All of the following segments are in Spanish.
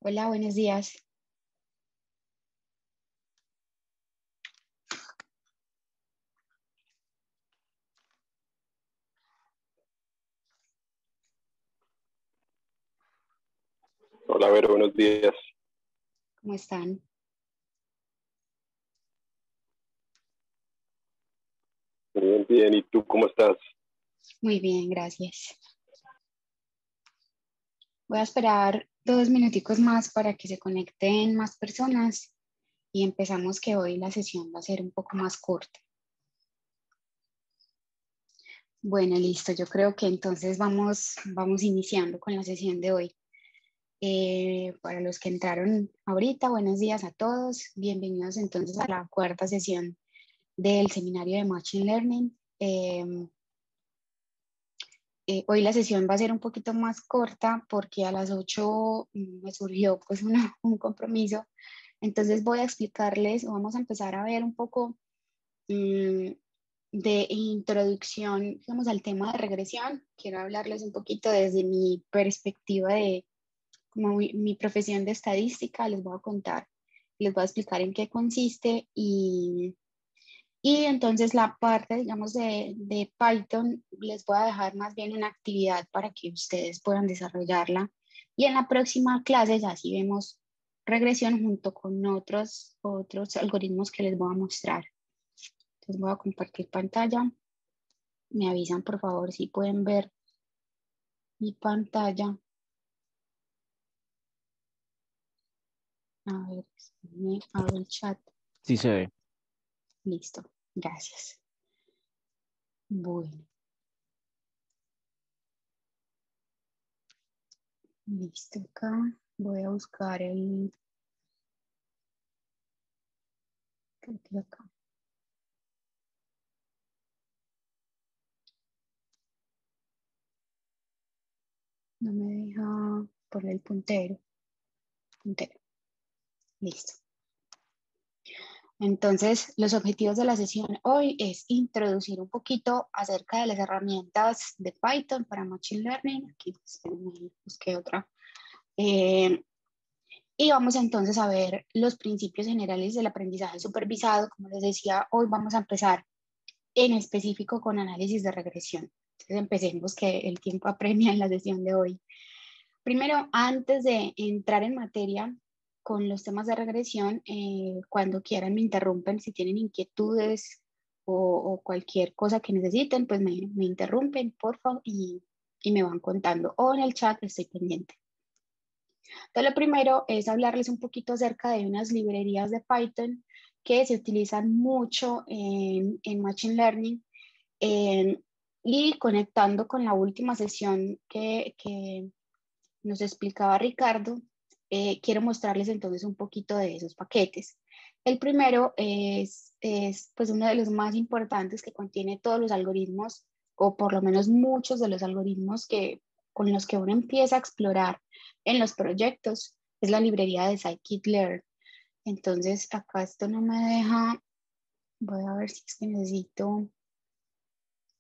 Hola, buenos días. Hola, Vero, buenos días. ¿Cómo están? Bien, bien. ¿Y tú cómo estás? Muy bien, gracias. Voy a esperar 2 minuticos más para que se conecten más personas y empezamos que hoy la sesión va a ser un poco más corta. Bueno, listo. Yo creo que entonces vamos iniciando con la sesión de hoy. Para los que entraron ahorita, buenos días a todos. Bienvenidos entonces a la cuarta sesión del seminario de Machine Learning. Hoy la sesión va a ser un poquito más corta porque a las 8 me surgió pues un compromiso. Entonces voy a explicarles, vamos a empezar a ver un poco mm, de introducción, digamos, al tema de regresión. Quiero hablarles un poquito desde mi perspectiva de como mi profesión de estadística. Les voy a contar, les voy a explicar en qué consiste y entonces la parte, digamos, de Python les voy a dejar más bien una actividad para que ustedes puedan desarrollarla. Y en la próxima clase ya sí vemos regresión junto con otros algoritmos que les voy a mostrar. Entonces voy a compartir pantalla. Me avisan por favor si pueden ver mi pantalla. A ver, me abro el chat. Sí se ve. Listo, gracias. Bueno, listo acá. Voy a buscar creo que acá. No me deja poner el puntero. Puntero. Listo. Entonces, los objetivos de la sesión hoy es introducir un poquito acerca de las herramientas de Python para Machine Learning. Aquí busqué otra. Eh, y vamos entonces a ver los principios generales del aprendizaje supervisado. Como les decía, hoy vamos a empezar en específico con análisis de regresión. Entonces, empecemos que el tiempo apremia en la sesión de hoy. Primero, antes de entrar en materia con los temas de regresión, cuando quieran me interrumpen si tienen inquietudes o cualquier cosa que necesiten, pues me interrumpen, por favor, y me van contando. O en el chat estoy pendiente. Entonces, lo primero es hablarles un poquito acerca de unas librerías de Python que se utilizan mucho en Machine Learning y conectando con la última sesión que nos explicaba Ricardo, quiero mostrarles entonces un poquito de esos paquetes. El primero es pues uno de los más importantes que contiene todos los algoritmos, o por lo menos muchos de los algoritmos con los que uno empieza a explorar en los proyectos, es la librería de scikit-learn. Entonces acá esto no me deja, voy a ver si es que necesito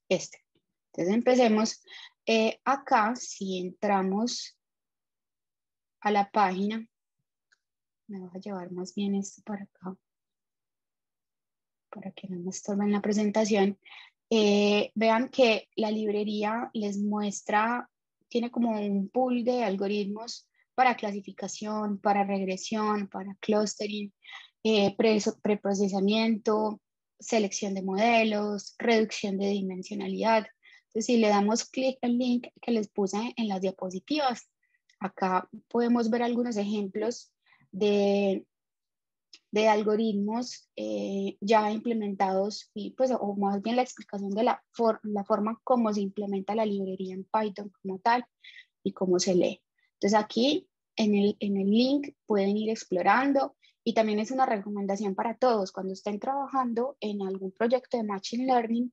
este. Entonces empecemos. Acá si entramos a la página, me voy a llevar más bien esto para acá, para que no me estorben la presentación. Vean que la librería les muestra, tiene como un pool de algoritmos para clasificación, para regresión, para clustering, preprocesamiento, selección de modelos, reducción de dimensionalidad. Entonces, si le damos clic al link que les puse en las diapositivas, acá podemos ver algunos ejemplos de algoritmos ya implementados y pues o más bien la explicación de la forma como se implementa la librería en Python como tal y cómo se lee. Entonces aquí en el link pueden ir explorando y también es una recomendación para todos cuando estén trabajando en algún proyecto de Machine Learning.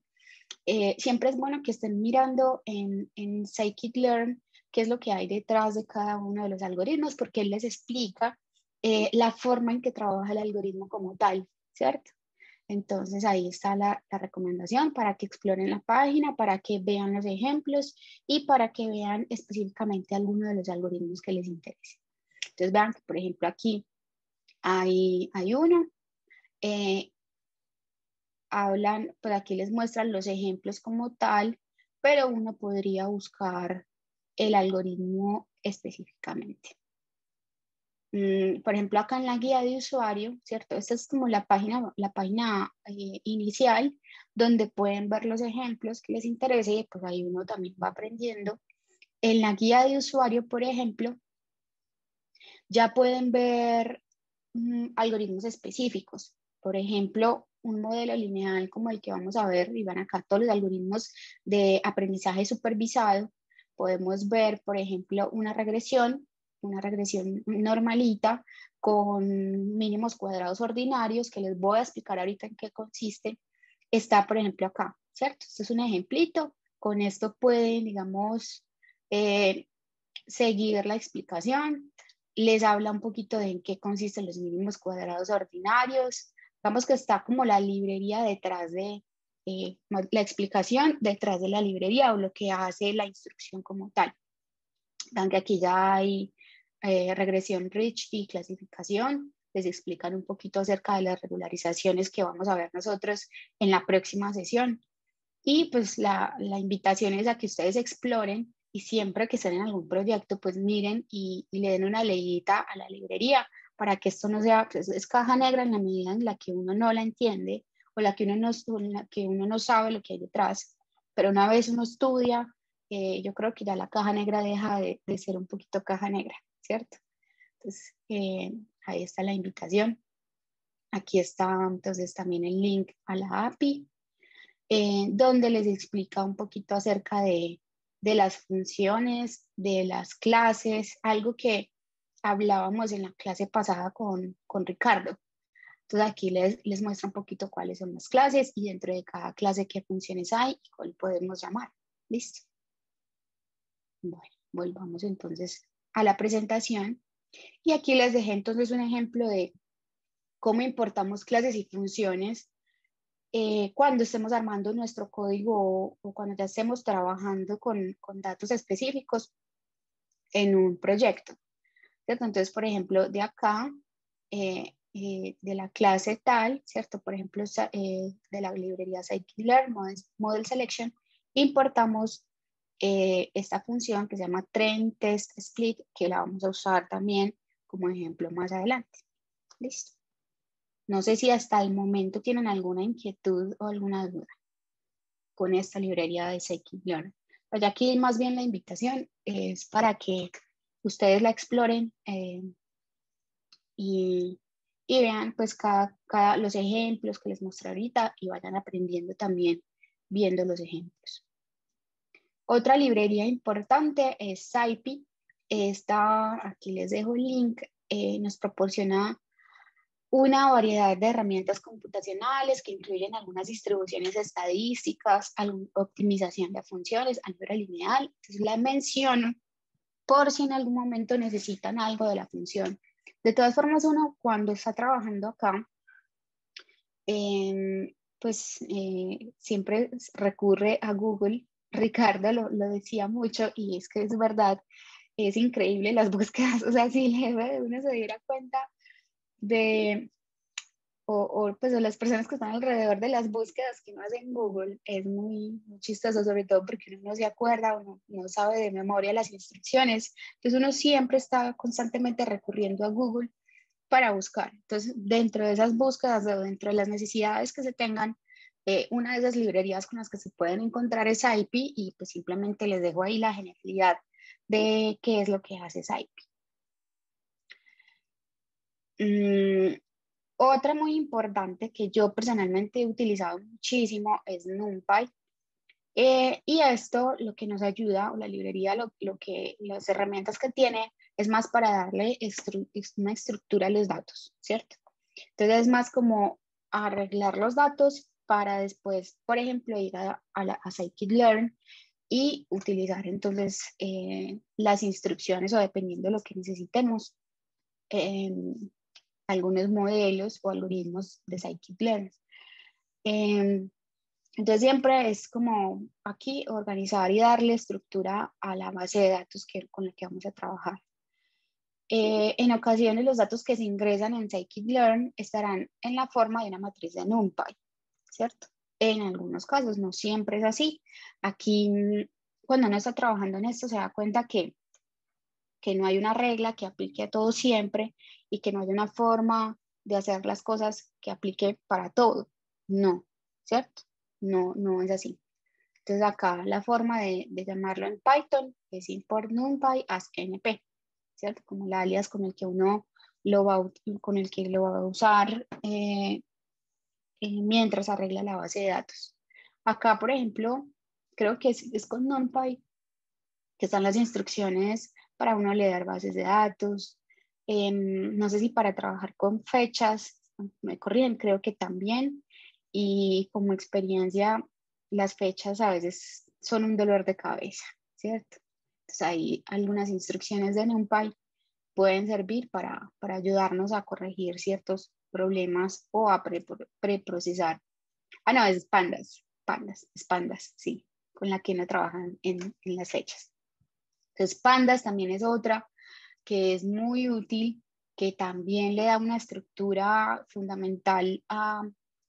Siempre es bueno que estén mirando en scikit-learn qué es lo que hay detrás de cada uno de los algoritmos, porque él les explica la forma en que trabaja el algoritmo como tal, ¿cierto? Entonces ahí está la recomendación para que exploren la página, para que vean los ejemplos y para que vean específicamente alguno de los algoritmos que les interese. Entonces vean que, por ejemplo, aquí hay uno. Hablan, pues aquí les muestran los ejemplos como tal, pero uno podría buscar el algoritmo específicamente. Por ejemplo, acá en la guía de usuario, ¿cierto? Esta es como la página inicial donde pueden ver los ejemplos que les interese y pues ahí uno también va aprendiendo. En la guía de usuario, por ejemplo, ya pueden ver algoritmos específicos. Por ejemplo, un modelo lineal como el que vamos a ver, y van acá todos los algoritmos de aprendizaje supervisado. Podemos ver, por ejemplo, una regresión normalita con mínimos cuadrados ordinarios, que les voy a explicar ahorita en qué consiste. Está, por ejemplo, acá, ¿cierto? Este es un ejemplito. Con esto pueden, digamos, seguir la explicación. Les habla un poquito de en qué consisten los mínimos cuadrados ordinarios. Vamos que está como la librería detrás de la explicación detrás de la librería o lo que hace la instrucción como tal. Aunque aquí ya hay regresión rich y clasificación. Les explican un poquito acerca de las regularizaciones que vamos a ver nosotros en la próxima sesión. Y pues la invitación es a que ustedes exploren y siempre que estén en algún proyecto, pues miren y le den una leidita a la librería para que esto no sea, pues es caja negra en la medida en la que uno no la entiende o la que uno no sabe lo que hay detrás. Pero una vez uno estudia, yo creo que ya la caja negra deja de ser un poquito caja negra, ¿cierto? Entonces, ahí está la invitación. Aquí está entonces también el link a la API donde les explica un poquito acerca de las funciones, de las clases, algo que hablábamos en la clase pasada con Ricardo. Entonces aquí les muestra un poquito cuáles son las clases y dentro de cada clase qué funciones hay y cuál podemos llamar. ¿Listo? Bueno, volvamos entonces a la presentación. Y aquí les dejé entonces un ejemplo de cómo importamos clases y funciones cuando estemos armando nuestro código o cuando ya estemos trabajando con datos específicos en un proyecto, ¿cierto? Entonces, por ejemplo, de acá, de la clase tal, ¿cierto? Por ejemplo, de la librería Scikit-Learn Model Selection, importamos esta función que se llama Trend Test Split, que la vamos a usar también como ejemplo más adelante. Listo. No sé si hasta el momento tienen alguna inquietud o alguna duda con esta librería de Scikit-Learn. Pues aquí más bien la invitación es para que ustedes la exploren y vean pues los ejemplos que les mostré ahorita y vayan aprendiendo también viendo los ejemplos. Otra librería importante es SciPy. Aquí les dejo el link, nos proporciona una variedad de herramientas computacionales que incluyen algunas distribuciones estadísticas, optimización de funciones, álgebra lineal. Entonces la menciono por si en algún momento necesitan algo de la función. De todas formas, uno cuando está trabajando acá, siempre recurre a Google. Ricardo lo decía mucho y es que es verdad, es increíble las búsquedas. O sea, si uno se diera cuenta de pues las personas que están alrededor de las búsquedas que uno hace en Google, es muy chistoso, sobre todo porque uno no se acuerda o no sabe de memoria las instrucciones. Entonces uno siempre está constantemente recurriendo a Google para buscar. Entonces, dentro de esas búsquedas o dentro de las necesidades que se tengan, una de esas librerías con las que se pueden encontrar es SciPy y pues simplemente les dejo ahí la genialidad de qué es lo que hace SciPy. Otra muy importante que yo personalmente he utilizado muchísimo es NumPy. Y esto lo que nos ayuda, o la librería, las herramientas que tiene, es más para darle una estructura a los datos, ¿cierto? Entonces es más como arreglar los datos para después, por ejemplo, ir a Scikit-Learn y utilizar entonces las instrucciones o dependiendo de lo que necesitemos, algunos modelos o algoritmos de Scikit-Learn. Entonces siempre es como aquí organizar y darle estructura a la base de datos con la que vamos a trabajar. En ocasiones los datos que se ingresan en scikit-learn estarán en la forma de una matriz de NumPy, ¿cierto? En algunos casos, no siempre es así. Aquí, cuando uno está trabajando en esto, se da cuenta que no hay una regla que aplique a todo siempre y que no hay una forma de hacer las cosas que aplique para todo. No, ¿cierto? No, no es así. Entonces acá la forma de llamarlo en Python es import numpy as np, ¿cierto? Como el alias con el que uno con el que lo va a usar mientras arregla la base de datos. Acá, por ejemplo, creo que es con NumPy que están las instrucciones para uno leer bases de datos. No sé si para trabajar con fechas, me corrían, creo que también. Y como experiencia, las fechas a veces son un dolor de cabeza, ¿cierto? Entonces hay algunas instrucciones de NumPy pueden servir para ayudarnos a corregir ciertos problemas o a preprocesar. Ah, no, es pandas, sí, con la que no trabajan en las fechas. Entonces, pandas también es otra que es muy útil, que también le da una estructura fundamental a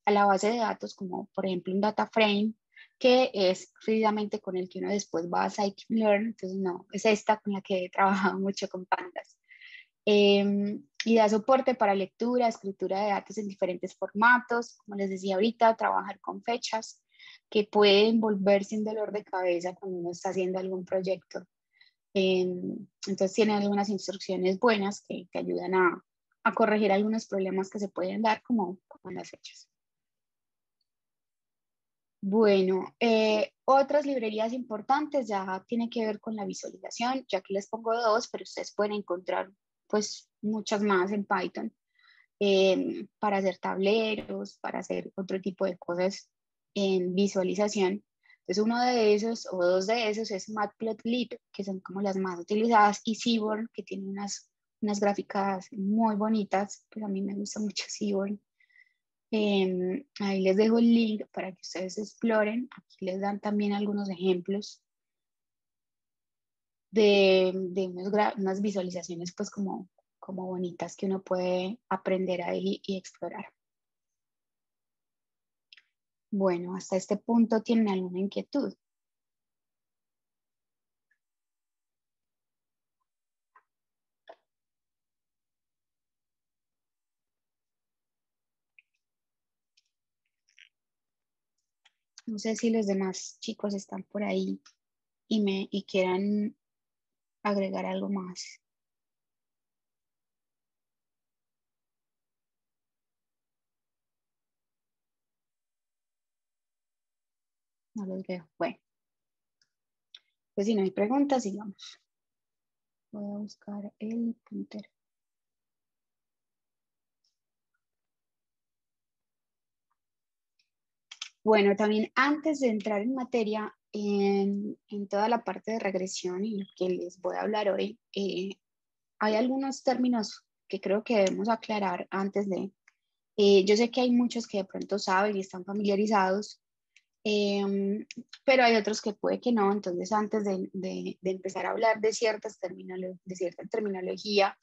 la base de datos, como por ejemplo un data frame, que es precisamente con el que uno después va a scikit-learn. Entonces, no, es esta con la que he trabajado mucho con pandas. Y da soporte para lectura, escritura de datos en diferentes formatos, como les decía ahorita, trabajar con fechas, que pueden volverse un dolor de cabeza cuando uno está haciendo algún proyecto. Entonces tiene algunas instrucciones buenas que te ayudan a corregir algunos problemas que se pueden dar como en las fechas. Bueno, otras librerías importantes ya tienen que ver con la visualización, ya que les pongo dos, pero ustedes pueden encontrar pues muchas más en Python para hacer tableros, para hacer otro tipo de cosas en visualización. Entonces uno de esos o dos de esos es Matplotlib, que son como las más utilizadas, y Seaborn, que tiene unas gráficas muy bonitas, pues a mí me gusta mucho Seaborn. Ahí les dejo el link para que ustedes exploren. Aquí les dan también algunos ejemplos de unas visualizaciones pues como bonitas que uno puede aprender ahí y explorar. Bueno, hasta este punto, ¿tienen alguna inquietud? No sé si los demás chicos están por ahí y quieran agregar algo más. No los veo. Bueno, pues si no hay preguntas, sigamos. Voy a buscar el puntero. Bueno, también antes de entrar en materia, en toda la parte de regresión y lo que les voy a hablar hoy, hay algunos términos que creo que debemos aclarar antes de. Yo sé que hay muchos que de pronto saben y están familiarizados, pero hay otros que puede que no. Entonces, antes de empezar a hablar de de cierta terminología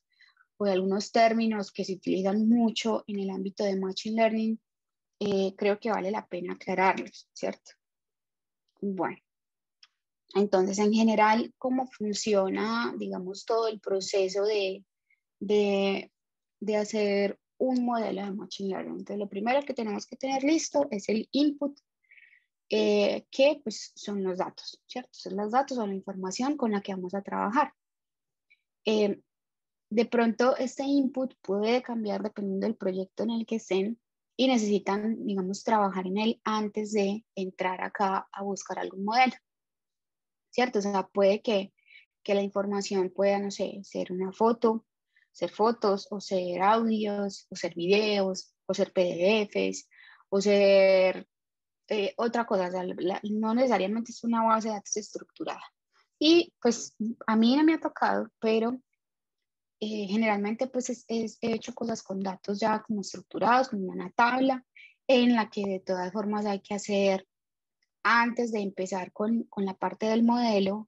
o de algunos términos que se utilizan mucho en el ámbito de Machine Learning, creo que vale la pena aclararlos, ¿cierto? Bueno, entonces, en general, ¿cómo funciona, digamos, todo el proceso de, de hacer un modelo de Machine Learning? Entonces, lo primero que tenemos que tener listo es el input, que pues son los datos, ¿cierto? Son los datos o la información con la que vamos a trabajar. Eh, de pronto este input puede cambiar dependiendo del proyecto en el que estén y necesitan, digamos, trabajar en él antes de entrar acá a buscar algún modelo, ¿cierto? O sea, puede que la información pueda, no sé, ser una foto, ser fotos, o ser audios, o ser videos, o ser PDFs, o ser otra cosa, o sea, no necesariamente es una base de datos estructurada. Y pues a mí no me ha tocado, pero generalmente pues he hecho cosas con datos ya como estructurados, como una tabla, en la que de todas formas hay que hacer, antes de empezar con la parte del modelo,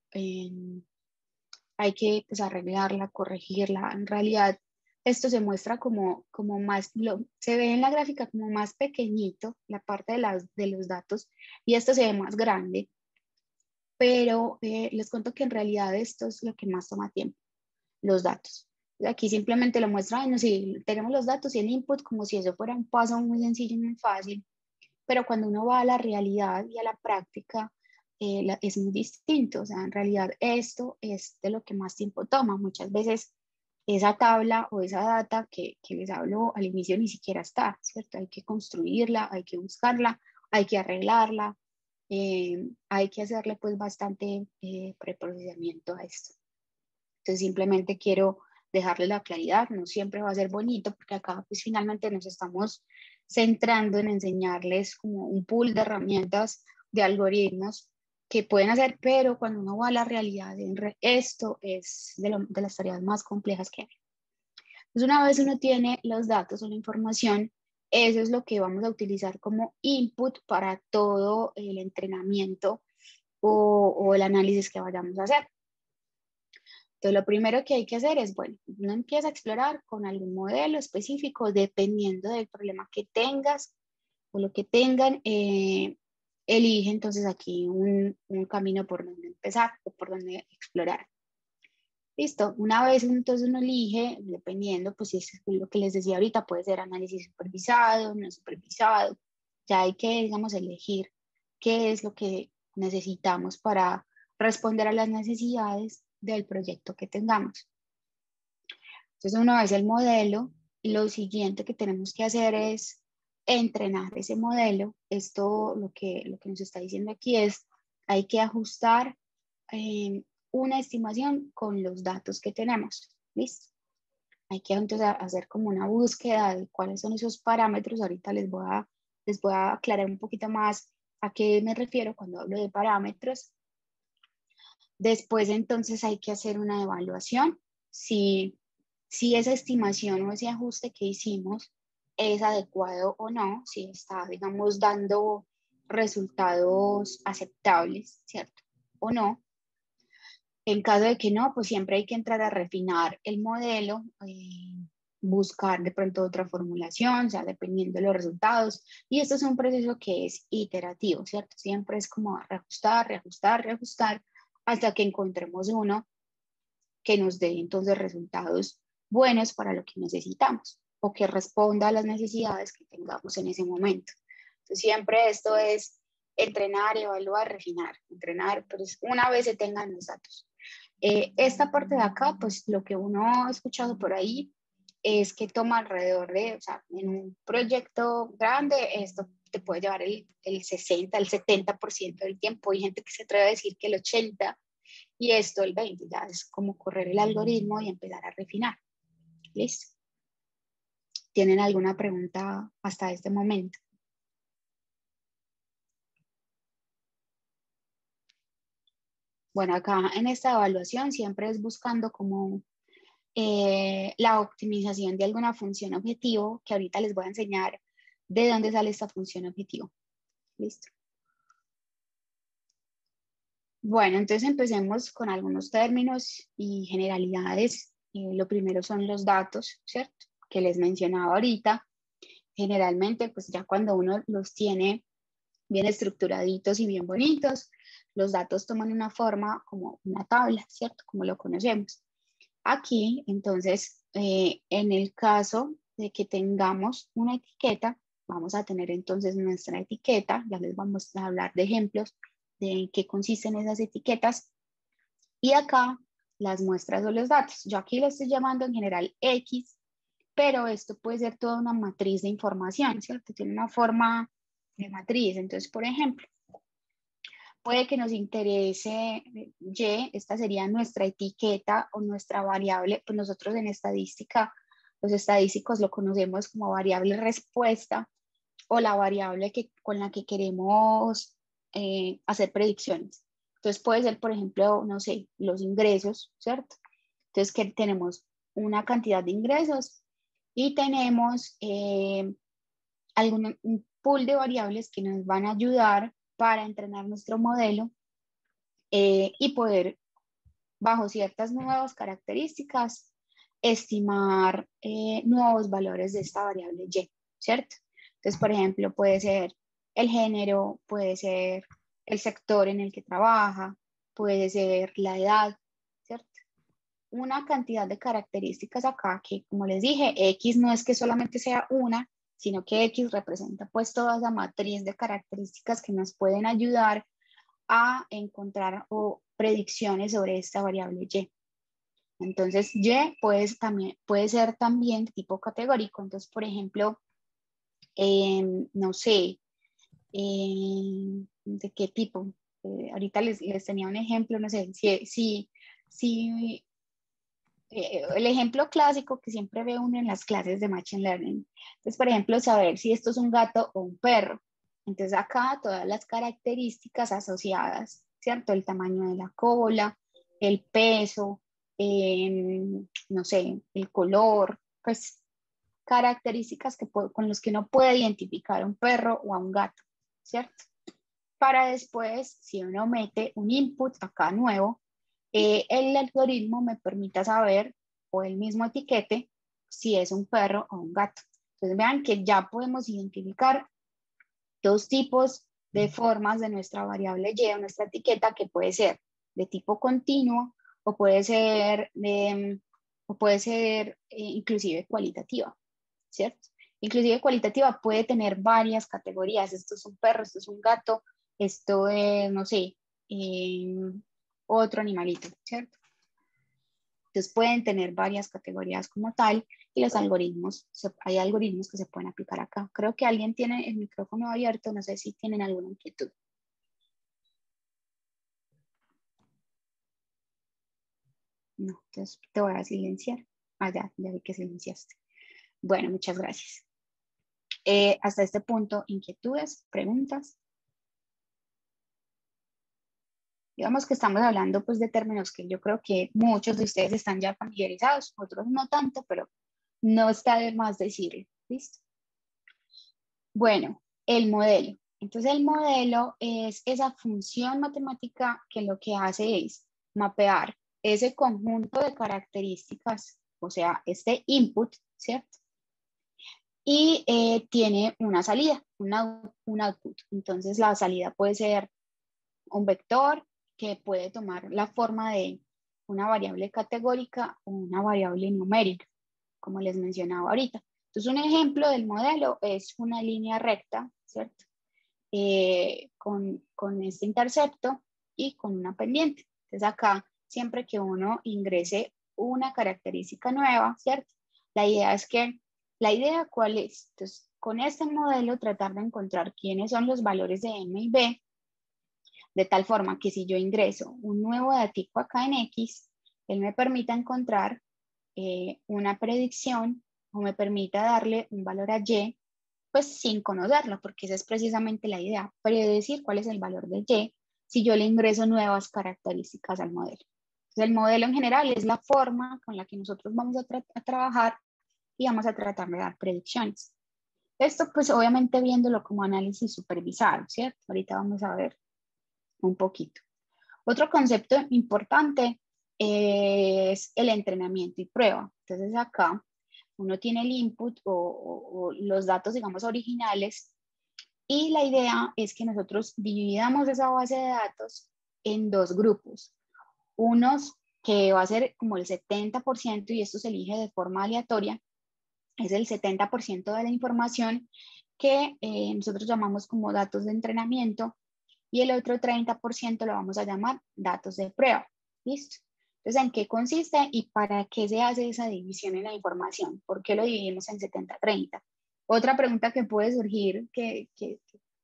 hay que pues, arreglarla, corregirla. En realidad, esto se muestra como más, se ve en la gráfica como más pequeñito, la parte de los datos, y esto se ve más grande, pero les cuento que en realidad esto es lo que más toma tiempo, los datos. Aquí simplemente lo muestra, bueno, sí, tenemos los datos y el input como si eso fuera un paso muy sencillo y muy fácil, pero cuando uno va a la realidad y a la práctica, es muy distinto. O sea, en realidad esto es de lo que más tiempo toma. Muchas veces esa tabla o esa data que les hablo al inicio ni siquiera está, ¿cierto? Hay que construirla, hay que buscarla, hay que arreglarla, hay que hacerle pues bastante preprocesamiento a esto. Entonces simplemente quiero dejarle la claridad, no siempre va a ser bonito porque acá pues finalmente nos estamos centrando en enseñarles como un pool de herramientas, de algoritmos que pueden hacer, pero cuando uno va a la realidad, esto es de las tareas más complejas que hay. Entonces una vez uno tiene los datos o la información, eso es lo que vamos a utilizar como input para todo el entrenamiento o el análisis que vayamos a hacer. Entonces, lo primero que hay que hacer es, bueno, uno empieza a explorar con algún modelo específico, dependiendo del problema que tengas o lo que tengan, elige entonces aquí un camino por donde empezar o por donde explorar. Listo, una vez entonces uno elige, dependiendo, pues si es lo que les decía ahorita, puede ser análisis supervisado, no supervisado, ya hay que, digamos, elegir qué es lo que necesitamos para responder a las necesidades del proyecto que tengamos. Entonces, una vez el modelo, lo siguiente que tenemos que hacer es entrenar ese modelo. Esto lo que nos está diciendo aquí es, hay que ajustar una estimación con los datos que tenemos. ¿Listo? Hay que entonces hacer como una búsqueda de cuáles son esos parámetros. Ahorita les voy a aclarar un poquito más a qué me refiero cuando hablo de parámetros. Después entonces hay que hacer una evaluación. Si esa estimación o ese ajuste que hicimos es adecuado o no, si está, digamos, dando resultados aceptables, ¿cierto? O no. En caso de que no, pues siempre hay que entrar a refinar el modelo, buscar de pronto otra formulación, o sea, dependiendo de los resultados. Y esto es un proceso que es iterativo, ¿cierto? Siempre es como reajustar, reajustar, reajustar, hasta que encontremos uno que nos dé entonces resultados buenos para lo que necesitamos o que responda a las necesidades que tengamos en ese momento. Entonces, siempre esto es entrenar, evaluar, refinar, entrenar, pero una vez se tengan los datos. Esta parte de acá, pues lo que uno ha escuchado por ahí es que toma alrededor de, o sea, en un proyecto grande, esto te puede llevar el 60, el 70% del tiempo. Hay gente que se atreve a decir que el 80%, y esto el 20%, ya es como correr el algoritmo y empezar a refinar. ¿Listo? ¿Tienen alguna pregunta hasta este momento? Bueno, acá en esta evaluación siempre es buscando como la optimización de alguna función objetivo, que ahorita les voy a enseñar de dónde sale esta función objetivo. ¿Listo? Bueno, entonces empecemos con algunos términos y generalidades. Lo primero son los datos, ¿cierto? Que les mencionaba ahorita. Generalmente, pues ya cuando uno los tiene bien estructuraditos y bien bonitos, los datos toman una forma como una tabla, ¿cierto? Como lo conocemos. Aquí, entonces, en el caso de que tengamos una etiqueta, vamos a tener entonces nuestra etiqueta, ya les vamos a hablar de ejemplos de qué consisten esas etiquetas, y acá las muestras o los datos. Yo aquí le estoy llamando en general X, pero esto puede ser toda una matriz de información, ¿cierto? Tiene una forma de matriz. Entonces, por ejemplo, puede que nos interese Y, esta sería nuestra etiqueta o nuestra variable, pues nosotros en estadística, los estadísticos lo conocemos como variable respuesta o la variable con la que queremos hacer predicciones. Entonces puede ser, por ejemplo, no sé, los ingresos, ¿cierto? Entonces que tenemos una cantidad de ingresos y tenemos un pool de variables que nos van a ayudar para entrenar nuestro modelo y poder bajo ciertas nuevas características, estimar nuevos valores de esta variable y, ¿cierto? Entonces, por ejemplo, puede ser el género, puede ser el sector en el que trabaja, puede ser la edad, ¿cierto? Una cantidad de características acá que, como les dije, X no es que solamente sea una, sino que X representa pues toda esa matriz de características que nos pueden ayudar a encontrar predicciones sobre esta variable Y. Entonces, Y puede ser también tipo categórico. Entonces, por ejemplo, no sé, ¿de qué tipo? Ahorita les tenía un ejemplo, no sé, si el ejemplo clásico que siempre ve uno en las clases de Machine Learning. Entonces, por ejemplo, saber si esto es un gato o un perro. Entonces, acá todas las características asociadas, ¿cierto? El tamaño de la cola, el peso, no sé, el color, pues características con los que uno puede identificar a un perro o a un gato, ¿cierto? Para después, si uno mete un input acá nuevo, el algoritmo me permita saber, o el mismo etiquete, si es un perro o un gato. Entonces vean que ya podemos identificar dos tipos de formas de nuestra variable Y o nuestra etiqueta, que puede ser de tipo continuo o puede ser, inclusive cualitativa, ¿cierto? Inclusive cualitativa puede tener varias categorías. Esto es un perro, esto es un gato, esto es, no sé, otro animalito, ¿cierto? Entonces pueden tener varias categorías como tal y los algoritmos, hay algoritmos que se pueden aplicar acá. Creo que alguien tiene el micrófono abierto, no sé si tienen alguna inquietud. No, entonces te voy a silenciar. Ah, ya vi que silenciaste. Bueno, muchas gracias. Hasta este punto, inquietudes, preguntas. Digamos que estamos hablando pues de términos que yo creo que muchos de ustedes están ya familiarizados, otros no tanto, pero no está de más decirlo. ¿Listo? Bueno, el modelo. Entonces el modelo es esa función matemática que lo que hace es mapear ese conjunto de características, o sea, este input, ¿cierto? Y tiene una salida, un output. Entonces la salida puede ser un vector que puede tomar la forma de una variable categórica o una variable numérica, como les mencionaba ahorita. Entonces, un ejemplo del modelo es una línea recta, ¿cierto? Con este intercepto y con una pendiente. Entonces, acá, siempre que uno ingrese una característica nueva, ¿cierto? La idea, ¿cuál es? Entonces, con este modelo, tratar de encontrar quiénes son los valores de M y B, de tal forma que si yo ingreso un nuevo datico acá en X, él me permita encontrar una predicción o me permita darle un valor a Y, pues sin conocerlo, porque esa es precisamente la idea, predecir cuál es el valor de Y si yo le ingreso nuevas características al modelo. Entonces, el modelo en general es la forma con la que nosotros vamos a trabajar y vamos a tratar de dar predicciones. Esto pues obviamente viéndolo como análisis supervisado, ¿cierto? Ahorita vamos a ver un poquito. Otro concepto importante es el entrenamiento y prueba. Entonces acá uno tiene el input o los datos, digamos, originales y la idea es que nosotros dividamos esa base de datos en dos grupos. Unos que va a ser como el 70% y esto se elige de forma aleatoria, es el 70% de la información que nosotros llamamos como datos de entrenamiento y el otro 30% lo vamos a llamar datos de prueba. ¿Listo? Entonces, ¿en qué consiste y para qué se hace esa división en la información? ¿Por qué lo dividimos en 70-30? Otra pregunta que puede surgir,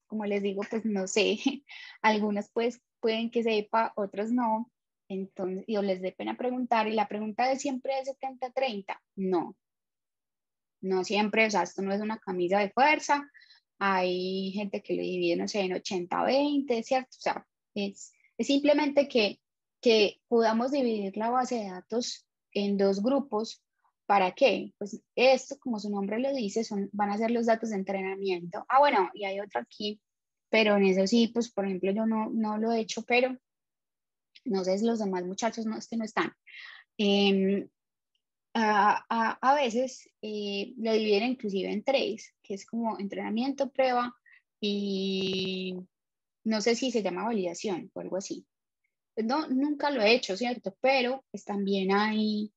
como les digo, pues no sé, algunos pues pueden que sepa, otros no, entonces, yo les dé pena preguntar, y la pregunta es siempre de 70-30, no, no siempre, o sea, esto no es una camisa de fuerza, hay gente que lo divide, no sé, en 80-20, ¿cierto? O sea, es simplemente que podamos dividir la base de datos en dos grupos. ¿Para qué? Pues esto, como su nombre lo dice, van a ser los datos de entrenamiento. Ah, bueno, y hay otro aquí, pero en eso sí, pues por ejemplo, yo no lo he hecho, pero no sé si los demás muchachos no, es que no están. A veces lo dividen inclusive en tres, que es como entrenamiento, prueba y no sé si se llama validación o algo así. No, nunca lo he hecho, ¿cierto? Pero pues también hay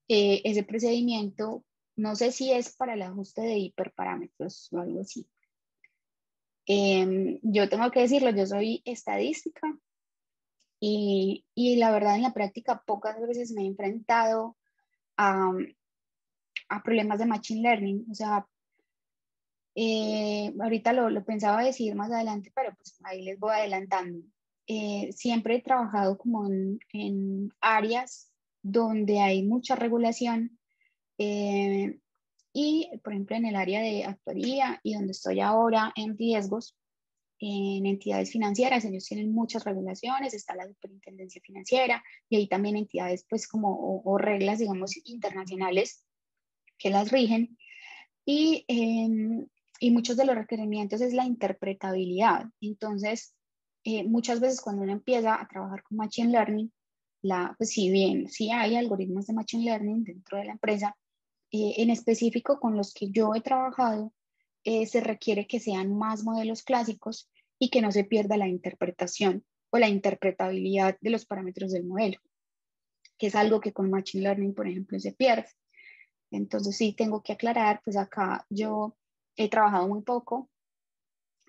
ese procedimiento, no sé si es para el ajuste de hiperparámetros o algo así. Yo tengo que decirlo, yo soy estadística y la verdad en la práctica pocas veces me he enfrentado a, a problemas de machine learning. O sea, ahorita lo pensaba decir más adelante, pero pues ahí les voy adelantando. Siempre he trabajado como en áreas donde hay mucha regulación y, por ejemplo, en el área de actuaría y donde estoy ahora en riesgos, en entidades financieras, ellos tienen muchas regulaciones, está la superintendencia financiera y ahí también entidades pues como o reglas, digamos, internacionales que las rigen. Y, y muchos de los requerimientos es la interpretabilidad. Entonces, muchas veces cuando uno empieza a trabajar con Machine Learning, pues si bien sí hay algoritmos de Machine Learning dentro de la empresa, en específico con los que yo he trabajado, se requiere que sean más modelos clásicos y que no se pierda la interpretación o la interpretabilidad de los parámetros del modelo, que es algo que con Machine Learning, por ejemplo, se pierde. Entonces sí tengo que aclarar, pues acá yo he trabajado muy poco,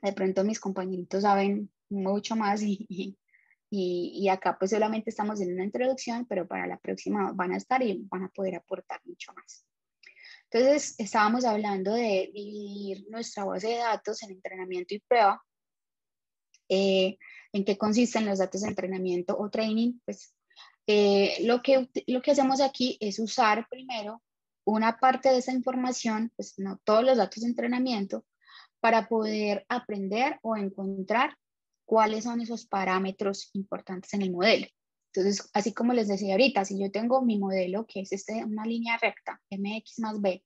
de pronto mis compañeritos saben mucho más y acá pues solamente estamos en una introducción, pero para la próxima van a estar y van a poder aportar mucho más. Entonces estábamos hablando de dividir nuestra base de datos en entrenamiento y prueba. ¿En qué consisten los datos de entrenamiento o training? Pues lo que hacemos aquí es usar primero una parte de esa información, pues no todos los datos de entrenamiento, para poder aprender o encontrar cuáles son esos parámetros importantes en el modelo. Entonces, así como les decía ahorita, si yo tengo mi modelo, que es una línea recta, mx más b,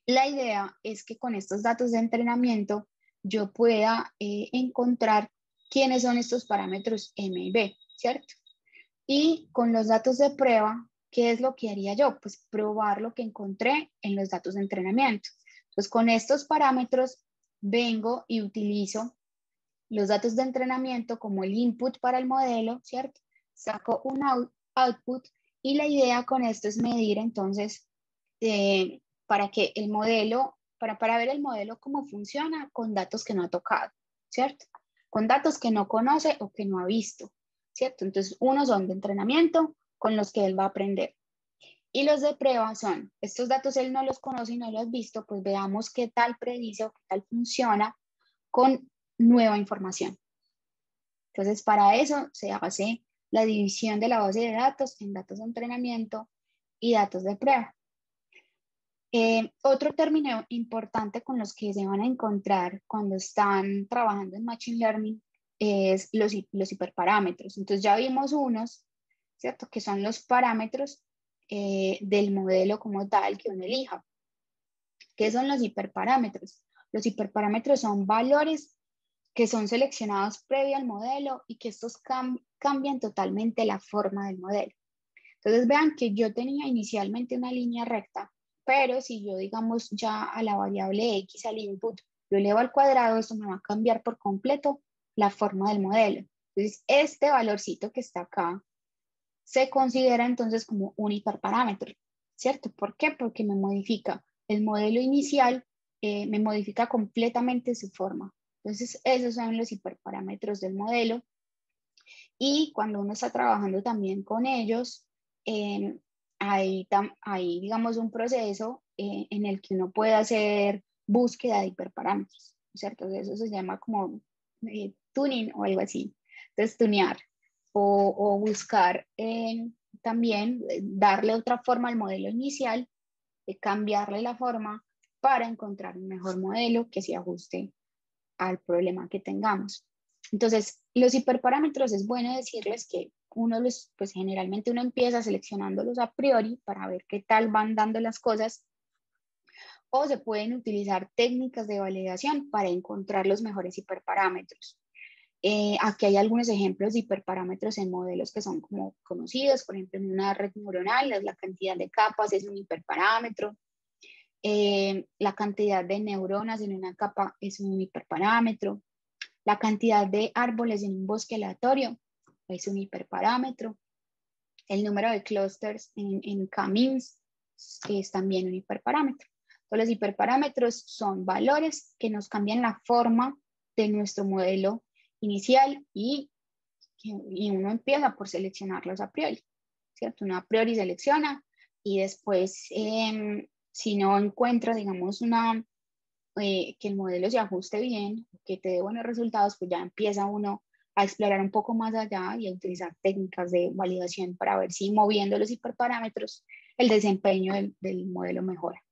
la idea es que con estos datos de entrenamiento yo pueda encontrar quiénes son estos parámetros M y B, ¿cierto? Y con los datos de prueba, ¿qué es lo que haría yo? Pues probar lo que encontré en los datos de entrenamiento. Entonces, con estos parámetros vengo y utilizo los datos de entrenamiento como el input para el modelo, ¿cierto? Saco un output y la idea con esto es medir entonces para que el modelo, para ver el modelo cómo funciona con datos que no ha tocado, ¿cierto? Con datos que no conoce o que no ha visto, ¿cierto? Entonces, unos son de entrenamiento con los que él va a aprender. Y los de prueba son, estos datos él no los conoce y no los ha visto, pues veamos qué tal predice o qué tal funciona con nueva información. Entonces, para eso se hace la división de la base de datos en datos de entrenamiento y datos de prueba. Otro término importante con los que se van a encontrar cuando están trabajando en Machine Learning es los hiperparámetros. Entonces ya vimos unos, ¿cierto? Que son los parámetros del modelo como tal que uno elija. ¿Qué son los hiperparámetros? Los hiperparámetros son valores que son seleccionados previo al modelo y que estos cambian totalmente la forma del modelo. Entonces vean que yo tenía inicialmente una línea recta, pero si yo digamos ya a la variable x al input lo elevo al cuadrado, eso me va a cambiar por completo la forma del modelo. Entonces este valorcito que está acá se considera entonces como un hiperparámetro, ¿cierto? ¿Por qué? Porque me modifica el modelo inicial, me modifica completamente su forma. Entonces esos son los hiperparámetros del modelo y cuando uno está trabajando también con ellos, hay, digamos, un proceso en el que uno puede hacer búsqueda de hiperparámetros, ¿cierto? Eso se llama como tuning o algo así. Entonces, tunear o buscar también darle otra forma al modelo inicial, cambiarle la forma para encontrar un mejor modelo que se ajuste al problema que tengamos. Entonces, los hiperparámetros es bueno decirles que pues generalmente uno empieza seleccionándolos a priori para ver qué tal van dando las cosas, o se pueden utilizar técnicas de validación para encontrar los mejores hiperparámetros. Aquí hay algunos ejemplos de hiperparámetros en modelos que son como conocidos, por ejemplo, en una red neuronal, la cantidad de capas es un hiperparámetro, la cantidad de neuronas en una capa es un hiperparámetro, la cantidad de árboles en un bosque aleatorio es un hiperparámetro, el número de clústeres en K-means es también un hiperparámetro. Entonces, los hiperparámetros son valores que nos cambian la forma de nuestro modelo inicial y uno empieza por seleccionarlos a priori, ¿cierto? Uno a priori selecciona y después, si no encuentra, digamos, que el modelo se ajuste bien, que te dé buenos resultados, pues ya empieza uno a explorar un poco más allá y a utilizar técnicas de validación para ver si moviendo los hiperparámetros el desempeño del modelo mejora.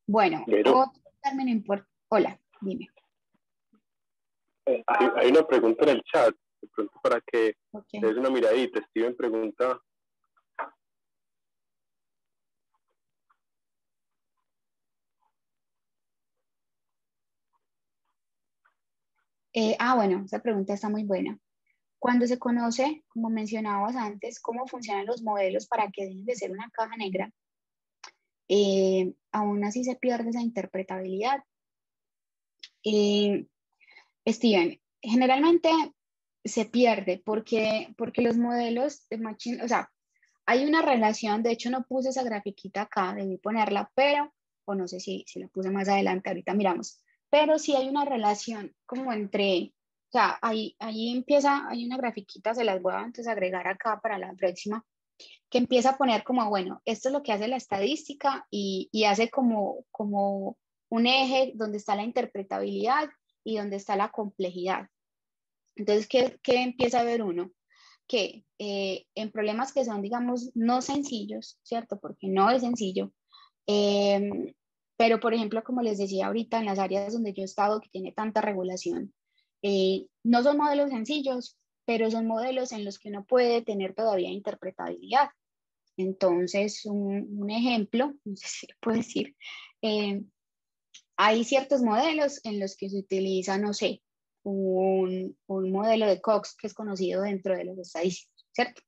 Bueno, Pero otro término importante. Hola, dime. hay una pregunta en el chat, de pronto para que Okay. des una miradita. Steven pregunta. Bueno, esa pregunta está muy buena. Cuando se conoce, como mencionabas antes, cómo funcionan los modelos para que dejen de ser una caja negra, aún así se pierde esa interpretabilidad. Steven, generalmente se pierde porque los modelos de machine, o sea, hay una relación, de hecho no puse esa grafiquita acá, debí ponerla, pero, o no sé si la puse más adelante, ahorita miramos, pero sí hay una relación como entre, o sea, ahí empieza, hay una grafiquita, se las voy a entonces agregar acá para la próxima, que empieza a poner como, bueno, esto es lo que hace la estadística y hace como un eje donde está la interpretabilidad y donde está la complejidad. Entonces, ¿qué empieza a ver uno? Que en problemas que son, digamos, no sencillos, ¿cierto? Porque no es sencillo. Pero, por ejemplo, como les decía ahorita, en las áreas donde yo he estado, que tiene tanta regulación, no son modelos sencillos, pero son modelos en los que uno puede tener todavía interpretabilidad. Entonces, un ejemplo, no sé si puedo decir, hay ciertos modelos en los que se utiliza, no sé, un modelo de Cox que es conocido dentro de los estadísticos, ¿cierto?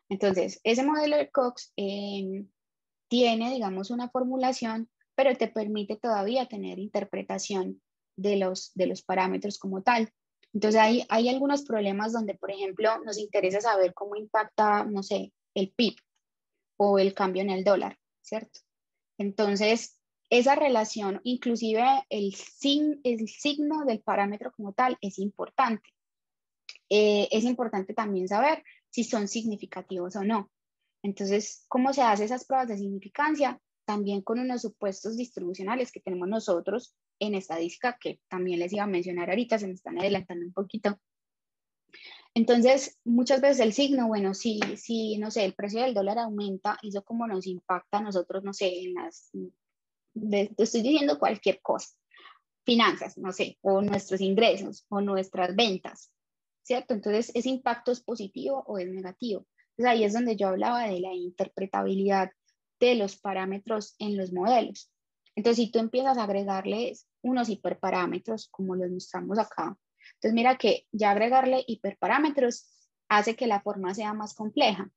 Entonces, ese modelo de Cox tiene, digamos, una formulación, pero te permite todavía tener interpretación de los parámetros como tal. Entonces, hay algunos problemas donde, por ejemplo, nos interesa saber cómo impacta, no sé, el PIB o el cambio en el dólar, ¿cierto? Entonces, esa relación, inclusive el signo del parámetro como tal, es importante. Es importante también saber si son significativos o no. Entonces, ¿cómo se hacen esas pruebas de significancia? También con unos supuestos distribucionales que tenemos nosotros en estadística, que también les iba a mencionar ahorita, se me están adelantando un poquito. Entonces, muchas veces el signo, bueno, si no sé, el precio del dólar aumenta, eso como nos impacta a nosotros, no sé, te estoy diciendo cualquier cosa, finanzas, no sé, o nuestros ingresos o nuestras ventas, ¿cierto? Entonces, ¿ese impacto es positivo o es negativo? Entonces, ahí es donde yo hablaba de la interpretabilidad de los parámetros en los modelos. Entonces, si tú empiezas a agregarles unos hiperparámetros, como los mostramos acá, entonces mira que ya agregarle hiperparámetros hace que la forma sea más compleja.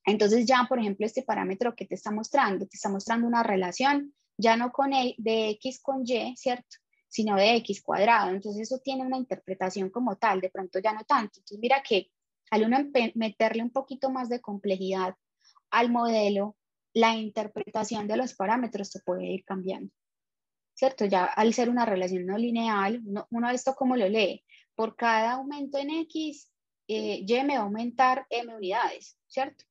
Entonces ya, por ejemplo, este parámetro que te está mostrando una relación, ya no de X con Y, ¿cierto? Sino de X cuadrado. Entonces eso tiene una interpretación como tal, de pronto ya no tanto. Entonces mira que al uno meterle un poquito más de complejidad al modelo, la interpretación de los parámetros se puede ir cambiando, ¿cierto? Ya al ser una relación no lineal, uno esto como lo lee, por cada aumento en X, Y me va a aumentar M unidades, ¿cierto?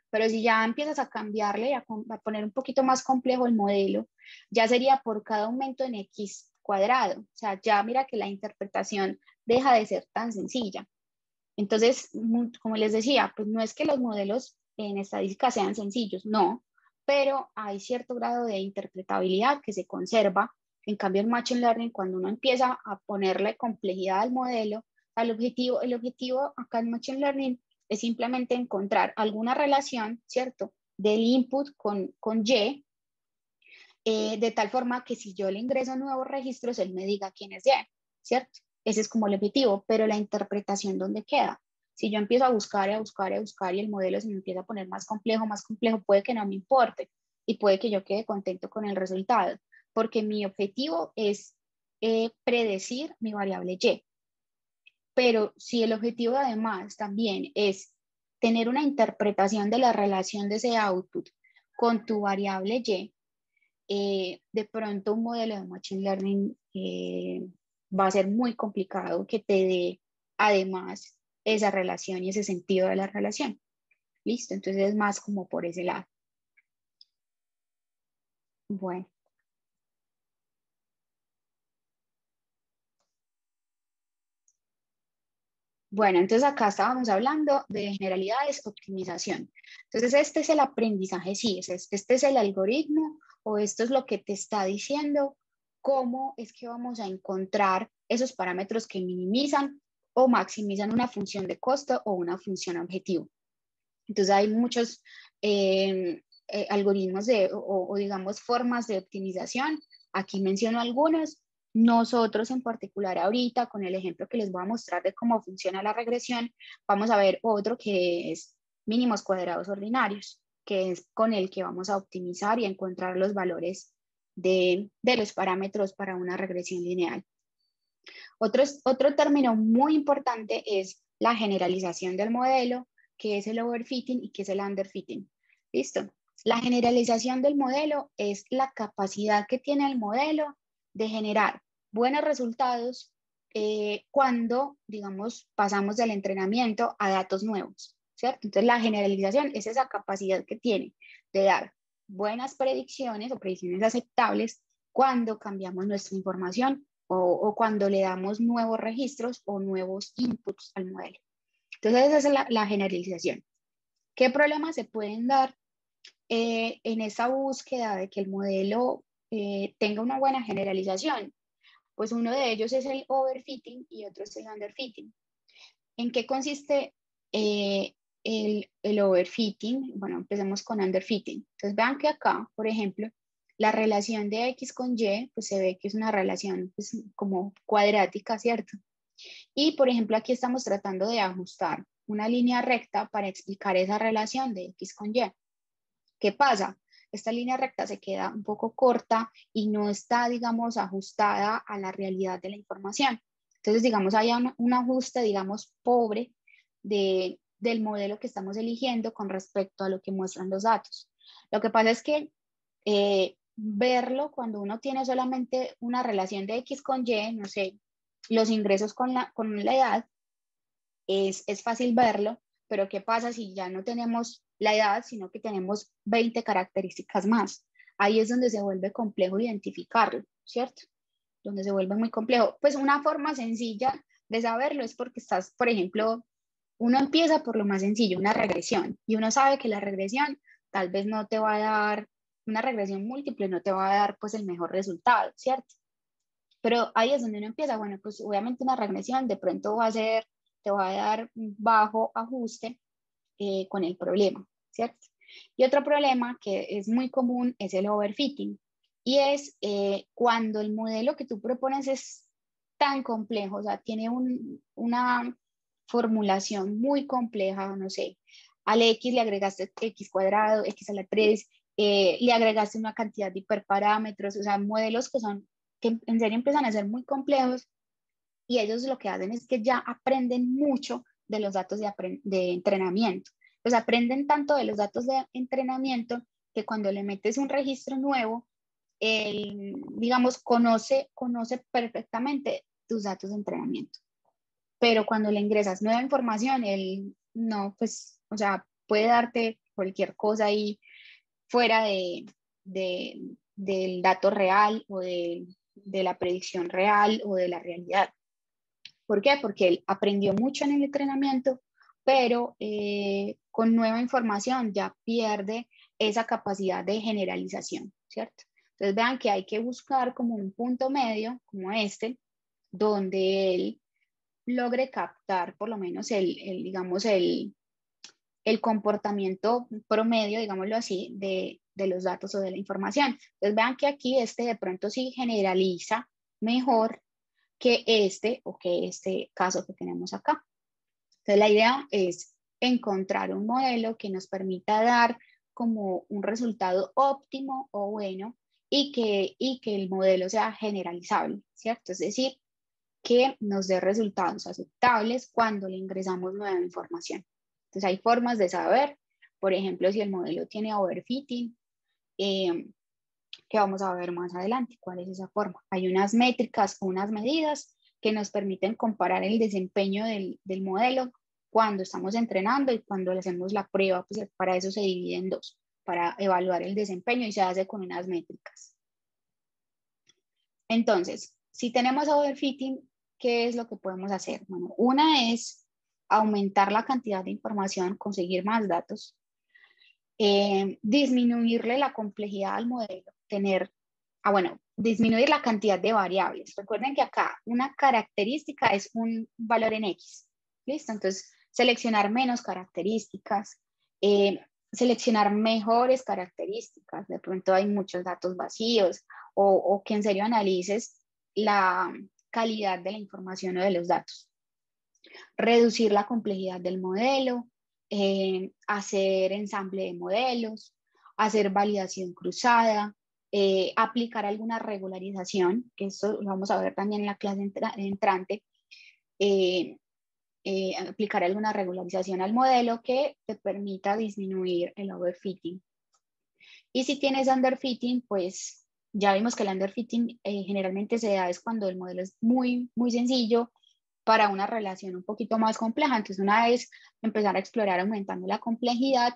Pero si ya empiezas a cambiarle, a poner un poquito más complejo el modelo, ya sería por cada aumento en X cuadrado. O sea, ya mira que la interpretación deja de ser tan sencilla. Entonces, como les decía, pues no es que los modelos en estadística sean sencillos, no, pero hay cierto grado de interpretabilidad que se conserva. En cambio, en Machine Learning, cuando uno empieza a ponerle complejidad al modelo, el objetivo acá en Machine Learning es simplemente encontrar alguna relación, ¿cierto?, del input con Y, de tal forma que si yo le ingreso nuevos registros, él me diga quién es Y. ¿cierto? Ese es como el objetivo, pero la interpretación, ¿dónde queda? Si yo empiezo a buscar y a buscar y a buscar y el modelo se me empieza a poner más complejo, puede que no me importe y puede que yo quede contento con el resultado, porque mi objetivo es predecir mi variable Y. Pero si el objetivo además también es tener una interpretación de la relación de ese output con tu variable Y, de pronto un modelo de Machine Learning va a ser muy complicado que te dé además esa relación y ese sentido de la relación. ¿Listo? Entonces es más como por ese lado. Bueno. Bueno, entonces acá estábamos hablando de generalidades, optimización. Entonces este es el aprendizaje, sí, este es el algoritmo o esto es lo que te está diciendo cómo es que vamos a encontrar esos parámetros que minimizan o maximizan una función de costo o una función objetivo. Entonces hay muchos algoritmos o digamos formas de optimización. Aquí menciono algunos. Nosotros en particular ahorita, con el ejemplo que les voy a mostrar de cómo funciona la regresión, vamos a ver otro que es mínimos cuadrados ordinarios, que es con el que vamos a optimizar y encontrar los valores de los parámetros para una regresión lineal. Otro término muy importante es la generalización del modelo, que es el overfitting y que es el underfitting. ¿Listo? La generalización del modelo es la capacidad que tiene el modelo de generar buenos resultados cuando, digamos, pasamos del entrenamiento a datos nuevos, ¿cierto? Entonces, la generalización es esa capacidad que tiene de dar buenas predicciones o predicciones aceptables cuando cambiamos nuestra información o cuando le damos nuevos registros o nuevos inputs al modelo. Entonces, esa es la generalización. ¿Qué problemas se pueden dar en esa búsqueda de que el modelo tenga una buena generalización? Pues uno de ellos es el overfitting y otro es el underfitting. ¿En qué consiste el overfitting? Bueno, empecemos con underfitting. Entonces vean que acá, por ejemplo, la relación de X con Y, pues se ve que es una relación pues, como cuadrática, ¿cierto? Y por ejemplo, aquí estamos tratando de ajustar una línea recta para explicar esa relación de X con Y. ¿Qué pasa? Esta línea recta se queda un poco corta y no está, digamos, ajustada a la realidad de la información. Entonces, digamos, hay un ajuste, digamos, pobre del modelo que estamos eligiendo con respecto a lo que muestran los datos. Lo que pasa es que verlo cuando uno tiene solamente una relación de X con Y, no sé, los ingresos con la edad, es fácil verlo, pero ¿qué pasa si ya no tenemos la edad, sino que tenemos 20 características más? Ahí es donde se vuelve complejo identificarlo, ¿cierto? Donde se vuelve muy complejo. Pues una forma sencilla de saberlo es porque estás, por ejemplo, uno empieza por lo más sencillo, una regresión, y uno sabe que la regresión tal vez no te va a dar, una regresión múltiple no te va a dar pues el mejor resultado, ¿cierto? Pero ahí es donde uno empieza, bueno, pues obviamente una regresión de pronto te va a dar un bajo ajuste con el problema, ¿cierto? Y otro problema que es muy común es el overfitting, y es cuando el modelo que tú propones es tan complejo, o sea, tiene una formulación muy compleja, no sé, al X le agregaste X cuadrado, X a la 3, le agregaste una cantidad de hiperparámetros, o sea, modelos que en serio empiezan a ser muy complejos y ellos lo que hacen es que ya aprenden mucho de los datos de entrenamiento. Pues aprenden tanto de los datos de entrenamiento que cuando le metes un registro nuevo, él, digamos, conoce perfectamente tus datos de entrenamiento. Pero cuando le ingresas nueva información, él no, pues, o sea, puede darte cualquier cosa ahí fuera del dato real o de la predicción real o de la realidad. ¿Por qué? Porque él aprendió mucho en el entrenamiento, pero con nueva información ya pierde esa capacidad de generalización, ¿cierto? Entonces vean que hay que buscar como un punto medio, como este, donde él logre captar por lo menos digamos, el comportamiento promedio, digámoslo así, de los datos o de la información. Entonces vean que aquí de pronto sí generaliza mejor que este caso que tenemos acá. Entonces la idea es encontrar un modelo que nos permita dar como un resultado óptimo o bueno y que el modelo sea generalizable, ¿cierto? Es decir, que nos dé resultados aceptables cuando le ingresamos nueva información. Entonces hay formas de saber, por ejemplo, si el modelo tiene overfitting, que vamos a ver más adelante cuál es esa forma. Hay unas métricas o unas medidas que nos permiten comparar el desempeño del modelo cuando estamos entrenando y cuando le hacemos la prueba, pues para eso se divide en dos, para evaluar el desempeño y se hace con unas métricas. Entonces, si tenemos overfitting, ¿qué es lo que podemos hacer? Bueno, una es aumentar la cantidad de información, conseguir más datos, disminuirle la complejidad al modelo, disminuir la cantidad de variables. Recuerden que acá una característica es un valor en X, ¿listo? Entonces, seleccionar menos características, seleccionar mejores características. De pronto hay muchos datos vacíos o que en serio analices la calidad de la información o de los datos. Reducir la complejidad del modelo, hacer ensamble de modelos, hacer validación cruzada, aplicar alguna regularización, que eso lo vamos a ver también en la clase entrante, aplicar alguna regularización al modelo que te permita disminuir el overfitting. Y si tienes underfitting, pues ya vimos que el underfitting generalmente se da es cuando el modelo es muy, muy sencillo para una relación un poquito más compleja. Entonces, una vez empezar a explorar aumentando la complejidad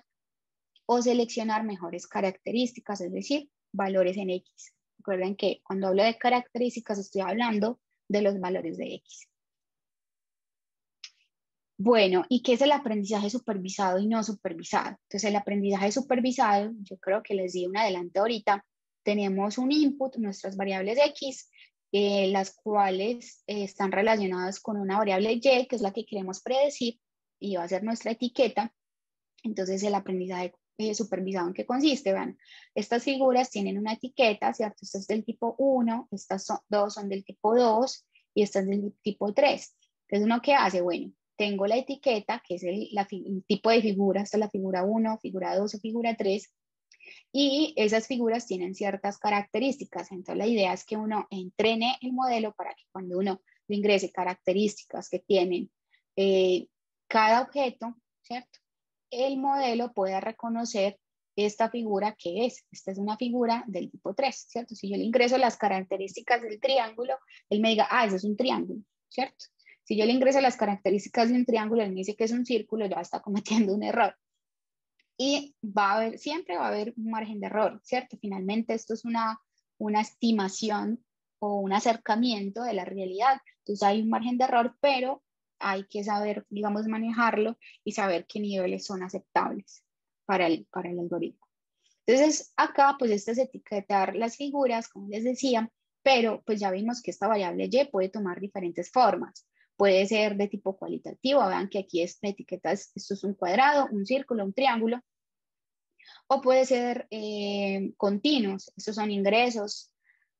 o seleccionar mejores características, es decir, valores en X. Recuerden que cuando hablo de características estoy hablando de los valores de X. Bueno, ¿y qué es el aprendizaje supervisado y no supervisado? Entonces, el aprendizaje supervisado, yo creo que les di un adelanto ahorita, tenemos un input, nuestras variables X, las cuales están relacionadas con una variable Y, que es la que queremos predecir, y va a ser nuestra etiqueta. Entonces, el aprendizaje supervisado, ¿en qué consiste? Vean, estas figuras tienen una etiqueta, ¿cierto? Esta es del tipo 1, estas dos son del tipo 2 y estas del tipo 3. Entonces, ¿uno qué hace? Bueno, tengo la etiqueta, que es el tipo de figura, esta es la figura 1, figura 2 o figura 3, y esas figuras tienen ciertas características. Entonces, la idea es que uno entrene el modelo para que cuando uno le ingrese características que tienen cada objeto, ¿cierto? El modelo pueda reconocer esta figura que es. Esta es una figura del tipo 3, ¿cierto? Si yo le ingreso las características del triángulo, él me diga, ah, eso es un triángulo, ¿cierto? Si yo le ingreso las características de un triángulo, él me dice que es un círculo, ya está cometiendo un error. Y siempre va a haber un margen de error, ¿cierto? Finalmente esto es una estimación o un acercamiento de la realidad. Entonces hay un margen de error, pero hay que saber, digamos, manejarlo y saber qué niveles son aceptables para el algoritmo. Entonces acá, pues esto es etiquetar las figuras, como les decía, pero pues ya vimos que esta variable Y puede tomar diferentes formas. Puede ser de tipo cualitativo, vean que aquí la etiqueta, esto es un cuadrado, un círculo, un triángulo, o puede ser continuos, estos son ingresos,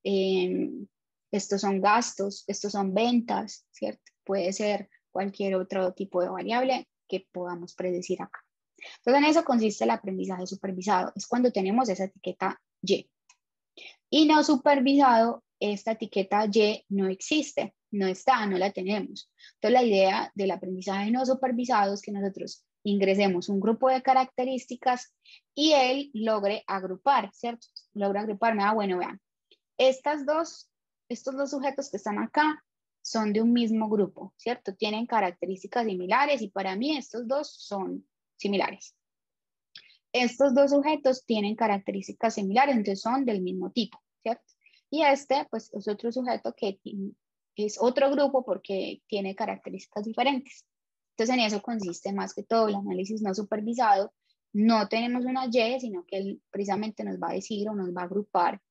estos son gastos, estos son ventas, ¿cierto? Puede ser cualquier otro tipo de variable que podamos predecir acá. Entonces, en eso consiste el aprendizaje supervisado, es cuando tenemos esa etiqueta Y. Y no supervisado, esta etiqueta Y no existe, no está, no la tenemos. Entonces, la idea del aprendizaje no supervisado es que nosotros ingresemos un grupo de características y él logre agrupar, ¿cierto? Logra agruparme, bueno, vean, estos dos sujetos que están acá son de un mismo grupo, ¿cierto? Tienen características similares y para mí estos dos son similares. Estos dos sujetos tienen características similares, entonces son del mismo tipo, ¿cierto? Y este, pues, es otro sujeto que es otro grupo porque tiene características diferentes. Entonces, en eso consiste más que todo el análisis no supervisado. No tenemos una Y, sino que él precisamente nos va a decir o nos va a agrupar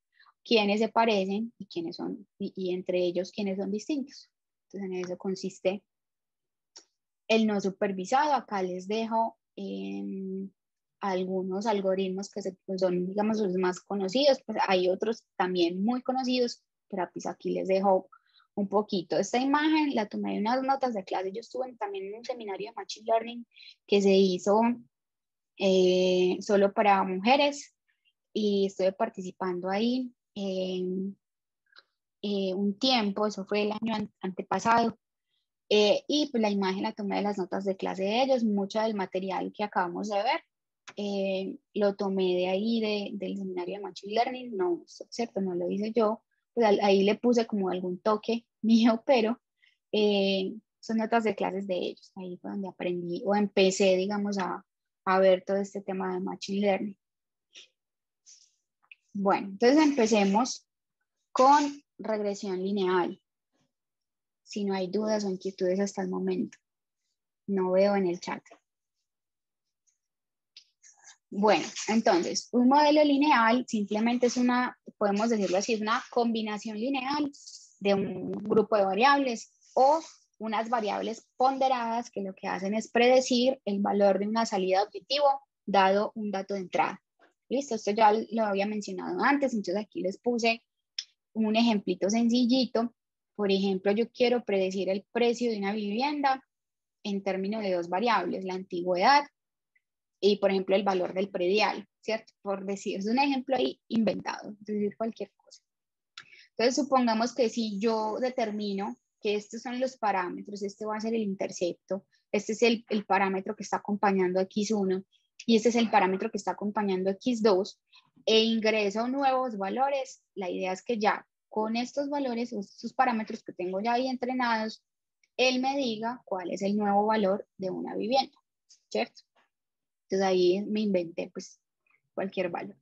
quiénes se parecen y quiénes son, y entre ellos quiénes son distintos. Entonces, en eso consiste el no supervisado. Acá les dejo algunos algoritmos que pues son, digamos, los más conocidos. Pues hay otros también muy conocidos, pero pues aquí les dejo un poquito. Esta imagen la tomé de unas notas de clase. Yo estuve también en un seminario de Machine Learning que se hizo solo para mujeres y estuve participando ahí un tiempo, eso fue el año antepasado. Y pues la imagen la tomé de las notas de clase de ellos, mucho del material que acabamos de ver. Lo tomé de ahí, del seminario de Machine Learning, no, cierto, no lo hice yo, pues ahí le puse como algún toque mío, pero son notas de clases de ellos, ahí fue donde aprendí o empecé, digamos, a ver todo este tema de Machine Learning. Bueno, entonces empecemos con regresión lineal. Si no hay dudas o inquietudes hasta el momento, no veo en el chat. Bueno, entonces, un modelo lineal simplemente es podemos decirlo así, es una combinación lineal de un grupo de variables o unas variables ponderadas que lo que hacen es predecir el valor de una salida de objetivo dado un dato de entrada. Listo, esto ya lo había mencionado antes, entonces aquí les puse un ejemplito sencillito. Por ejemplo, yo quiero predecir el precio de una vivienda en términos de dos variables, la antigüedad y, por ejemplo, el valor del predial, ¿cierto? Por decir, es un ejemplo ahí inventado, es decir, cualquier cosa. Entonces, supongamos que si yo determino que estos son los parámetros, este va a ser el intercepto, este es el parámetro que está acompañando a X1 y este es el parámetro que está acompañando a X2 e ingreso nuevos valores, la idea es que ya con estos valores, estos parámetros que tengo ya ahí entrenados, él me diga cuál es el nuevo valor de una vivienda, ¿cierto? Entonces ahí me inventé pues cualquier valor.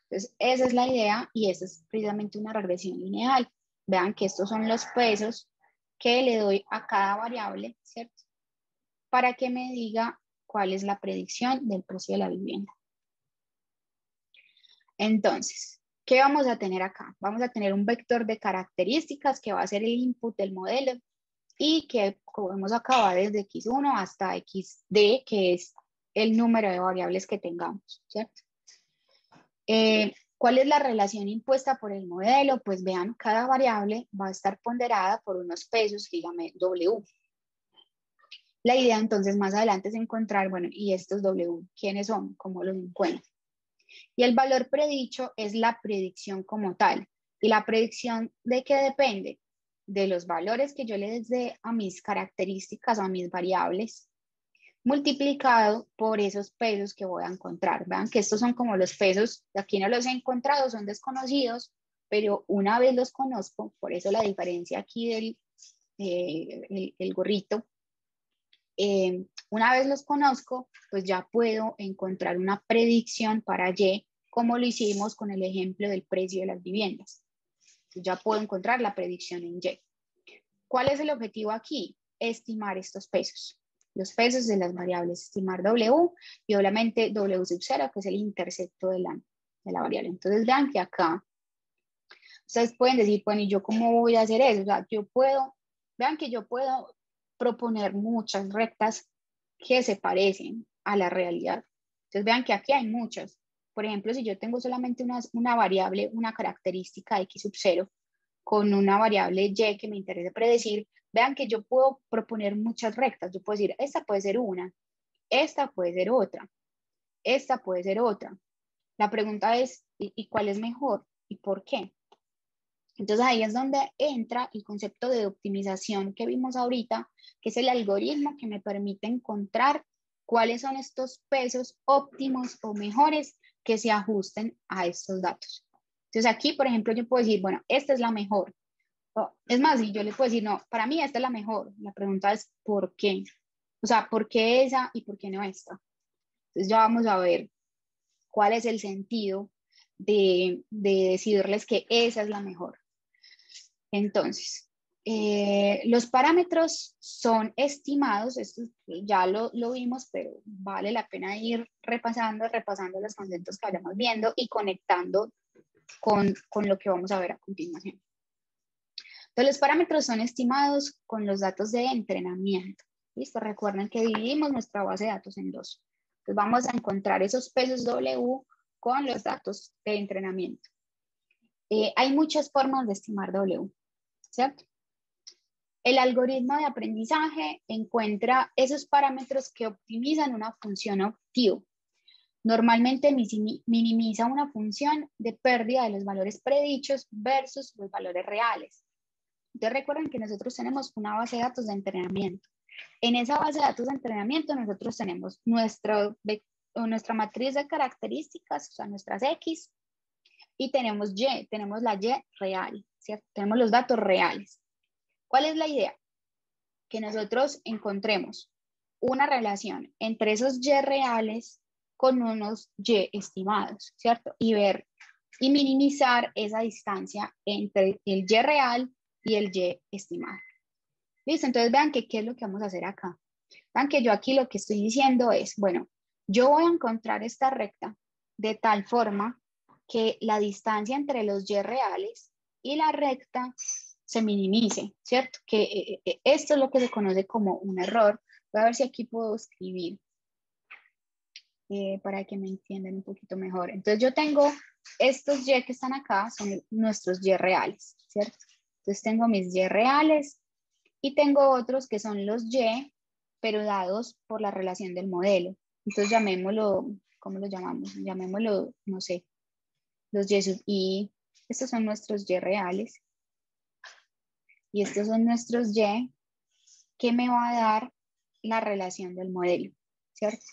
Entonces esa es la idea y esa es precisamente una regresión lineal. Vean que estos son los pesos que le doy a cada variable, ¿cierto? Para que me diga cuál es la predicción del precio de la vivienda. Entonces, ¿qué vamos a tener acá? Vamos a tener un vector de características que va a ser el input del modelo y que podemos acabar desde X1 hasta XD, que es el número de variables que tengamos, ¿cierto? ¿Cuál es la relación impuesta por el modelo? Pues vean, cada variable va a estar ponderada por unos pesos que llame W. La idea entonces más adelante es encontrar, bueno, ¿y estos W quiénes son? ¿Cómo los encuentro? Y el valor predicho es la predicción como tal. ¿Y la predicción de qué depende? De los valores que yo les dé a mis características o a mis variables, multiplicado por esos pesos que voy a encontrar. Vean que estos son como los pesos, aquí no los he encontrado, son desconocidos, pero una vez los conozco, por eso la diferencia aquí del el gorrito, una vez los conozco, pues ya puedo encontrar una predicción para Y, como lo hicimos con el ejemplo del precio de las viviendas. Entonces ya puedo encontrar la predicción en Y. ¿Cuál es el objetivo aquí? Estimar estos pesos. Los pesos de las variables, estimar W y obviamente W sub 0, que es el intercepto de la variable. Entonces vean que acá, ustedes pueden decir, bueno, ¿y yo cómo voy a hacer eso? O sea, vean que yo puedo proponer muchas rectas que se parecen a la realidad. Entonces vean que aquí hay muchas. Por ejemplo, si yo tengo solamente una variable, una característica X sub 0, con una variable Y que me interesa predecir, vean que yo puedo proponer muchas rectas. Yo puedo decir, esta puede ser una, esta puede ser otra, esta puede ser otra. La pregunta es, ¿y cuál es mejor? ¿Y por qué? Entonces ahí es donde entra el concepto de optimización que vimos ahorita, que es el algoritmo que me permite encontrar cuáles son estos pesos óptimos o mejores que se ajusten a estos datos. Entonces aquí, por ejemplo, yo puedo decir, bueno, esta es la mejor. Es más, y yo le puedo decir, no, para mí esta es la mejor. La pregunta es, ¿por qué? O sea, ¿por qué esa y por qué no esta? Entonces ya vamos a ver cuál es el sentido de decirles que esa es la mejor. Entonces, los parámetros son estimados, esto ya lo vimos, pero vale la pena ir repasando los conceptos que vayamos viendo y conectando con lo que vamos a ver a continuación. Entonces, los parámetros son estimados con los datos de entrenamiento. ¿Listo? Recuerden que dividimos nuestra base de datos en dos. Entonces, vamos a encontrar esos pesos W con los datos de entrenamiento. Hay muchas formas de estimar W, ¿cierto? El algoritmo de aprendizaje encuentra esos parámetros que optimizan una función objetivo. Normalmente minimiza una función de pérdida de los valores predichos versus los valores reales. Entonces recuerden que nosotros tenemos una base de datos de entrenamiento. En esa base de datos de entrenamiento nosotros tenemos nuestra matriz de características, o sea, nuestras X, y tenemos Y, tenemos la Y real, ¿cierto? Tenemos los datos reales. ¿Cuál es la idea? Que nosotros encontremos una relación entre esos Y reales con unos Y estimados, ¿cierto? Y ver y minimizar esa distancia entre el Y real y el Y estimado. ¿Listo? Entonces vean que qué es lo que vamos a hacer acá. Vean que yo aquí lo que estoy diciendo es, bueno, yo voy a encontrar esta recta de tal forma que la distancia entre los Y reales y la recta se minimice, ¿cierto? Que esto es lo que se conoce como un error. Voy a ver si aquí puedo escribir para que me entiendan un poquito mejor. Entonces yo tengo estos Y que están acá, son nuestros Y reales, ¿cierto? Entonces tengo mis Y reales y tengo otros que son los Y, pero dados por la relación del modelo. Entonces llamémoslo, ¿cómo lo llamamos? Llamémoslo, no sé, los Y sub I. Estos son nuestros Y reales. Y estos son nuestros Y que me va a dar la relación del modelo, ¿cierto?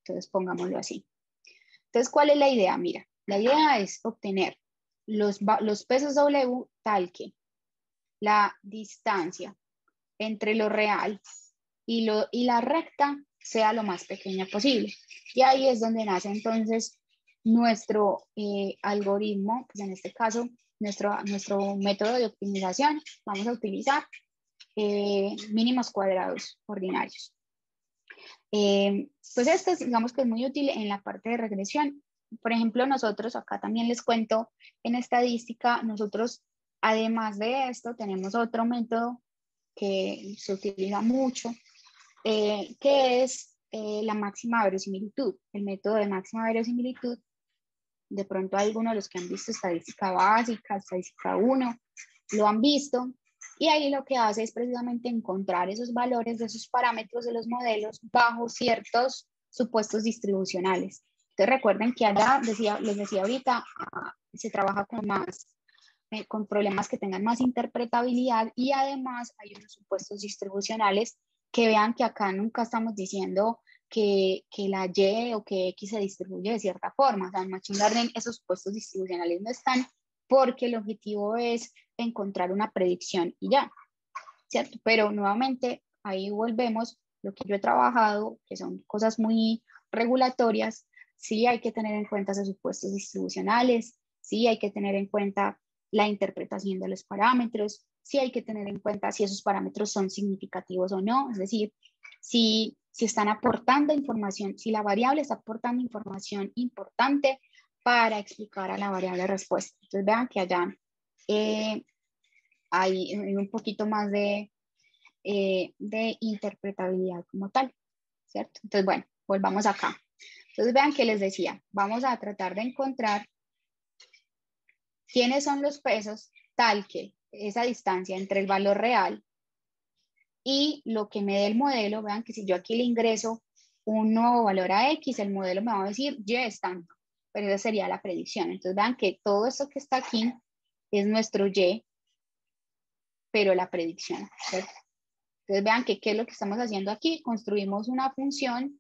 Entonces pongámoslo así. Entonces, ¿cuál es la idea? Mira, la idea es obtener los pesos W tal que la distancia entre lo real y la recta sea lo más pequeña posible. Y ahí es donde nace entonces nuestro algoritmo, pues en este caso, nuestro método de optimización. Vamos a utilizar mínimos cuadrados ordinarios. Pues este digamos que es muy útil en la parte de regresión. Por ejemplo, nosotros acá también les cuento en estadística, nosotros además de esto tenemos otro método que se utiliza mucho, que es la máxima verosimilitud. El método de máxima verosimilitud, de pronto algunos de los que han visto estadística básica, estadística 1, lo han visto. Y ahí lo que hace es precisamente encontrar esos valores de esos parámetros de los modelos bajo ciertos supuestos distribucionales. Entonces recuerden que allá, les decía ahorita, se trabaja con problemas que tengan más interpretabilidad y además hay unos supuestos distribucionales que vean que acá nunca estamos diciendo que la Y o que X se distribuye de cierta forma. O sea, en Machine Learning esos supuestos distribucionales no están porque el objetivo es encontrar una predicción y ya, ¿cierto? Pero nuevamente ahí volvemos lo que yo he trabajado, que son cosas muy regulatorias. Sí hay que tener en cuenta esos supuestos distribucionales, sí hay que tener en cuenta la interpretación de los parámetros, sí hay que tener en cuenta si esos parámetros son significativos o no, es decir, si están aportando información, si la variable está aportando información importante para explicar a la variable respuesta. Entonces vean que allá hay un poquito más de interpretabilidad como tal, ¿cierto? Entonces, bueno, volvamos acá. Entonces vean que les decía, vamos a tratar de encontrar quiénes son los pesos tal que esa distancia entre el valor real y lo que me dé el modelo. Vean que si yo aquí le ingreso un nuevo valor a X, el modelo me va a decir Y es tanto, pero esa sería la predicción. Entonces vean que todo esto que está aquí es nuestro Y, pero la predicción, ¿cierto? Entonces vean que qué es lo que estamos haciendo aquí. Construimos una función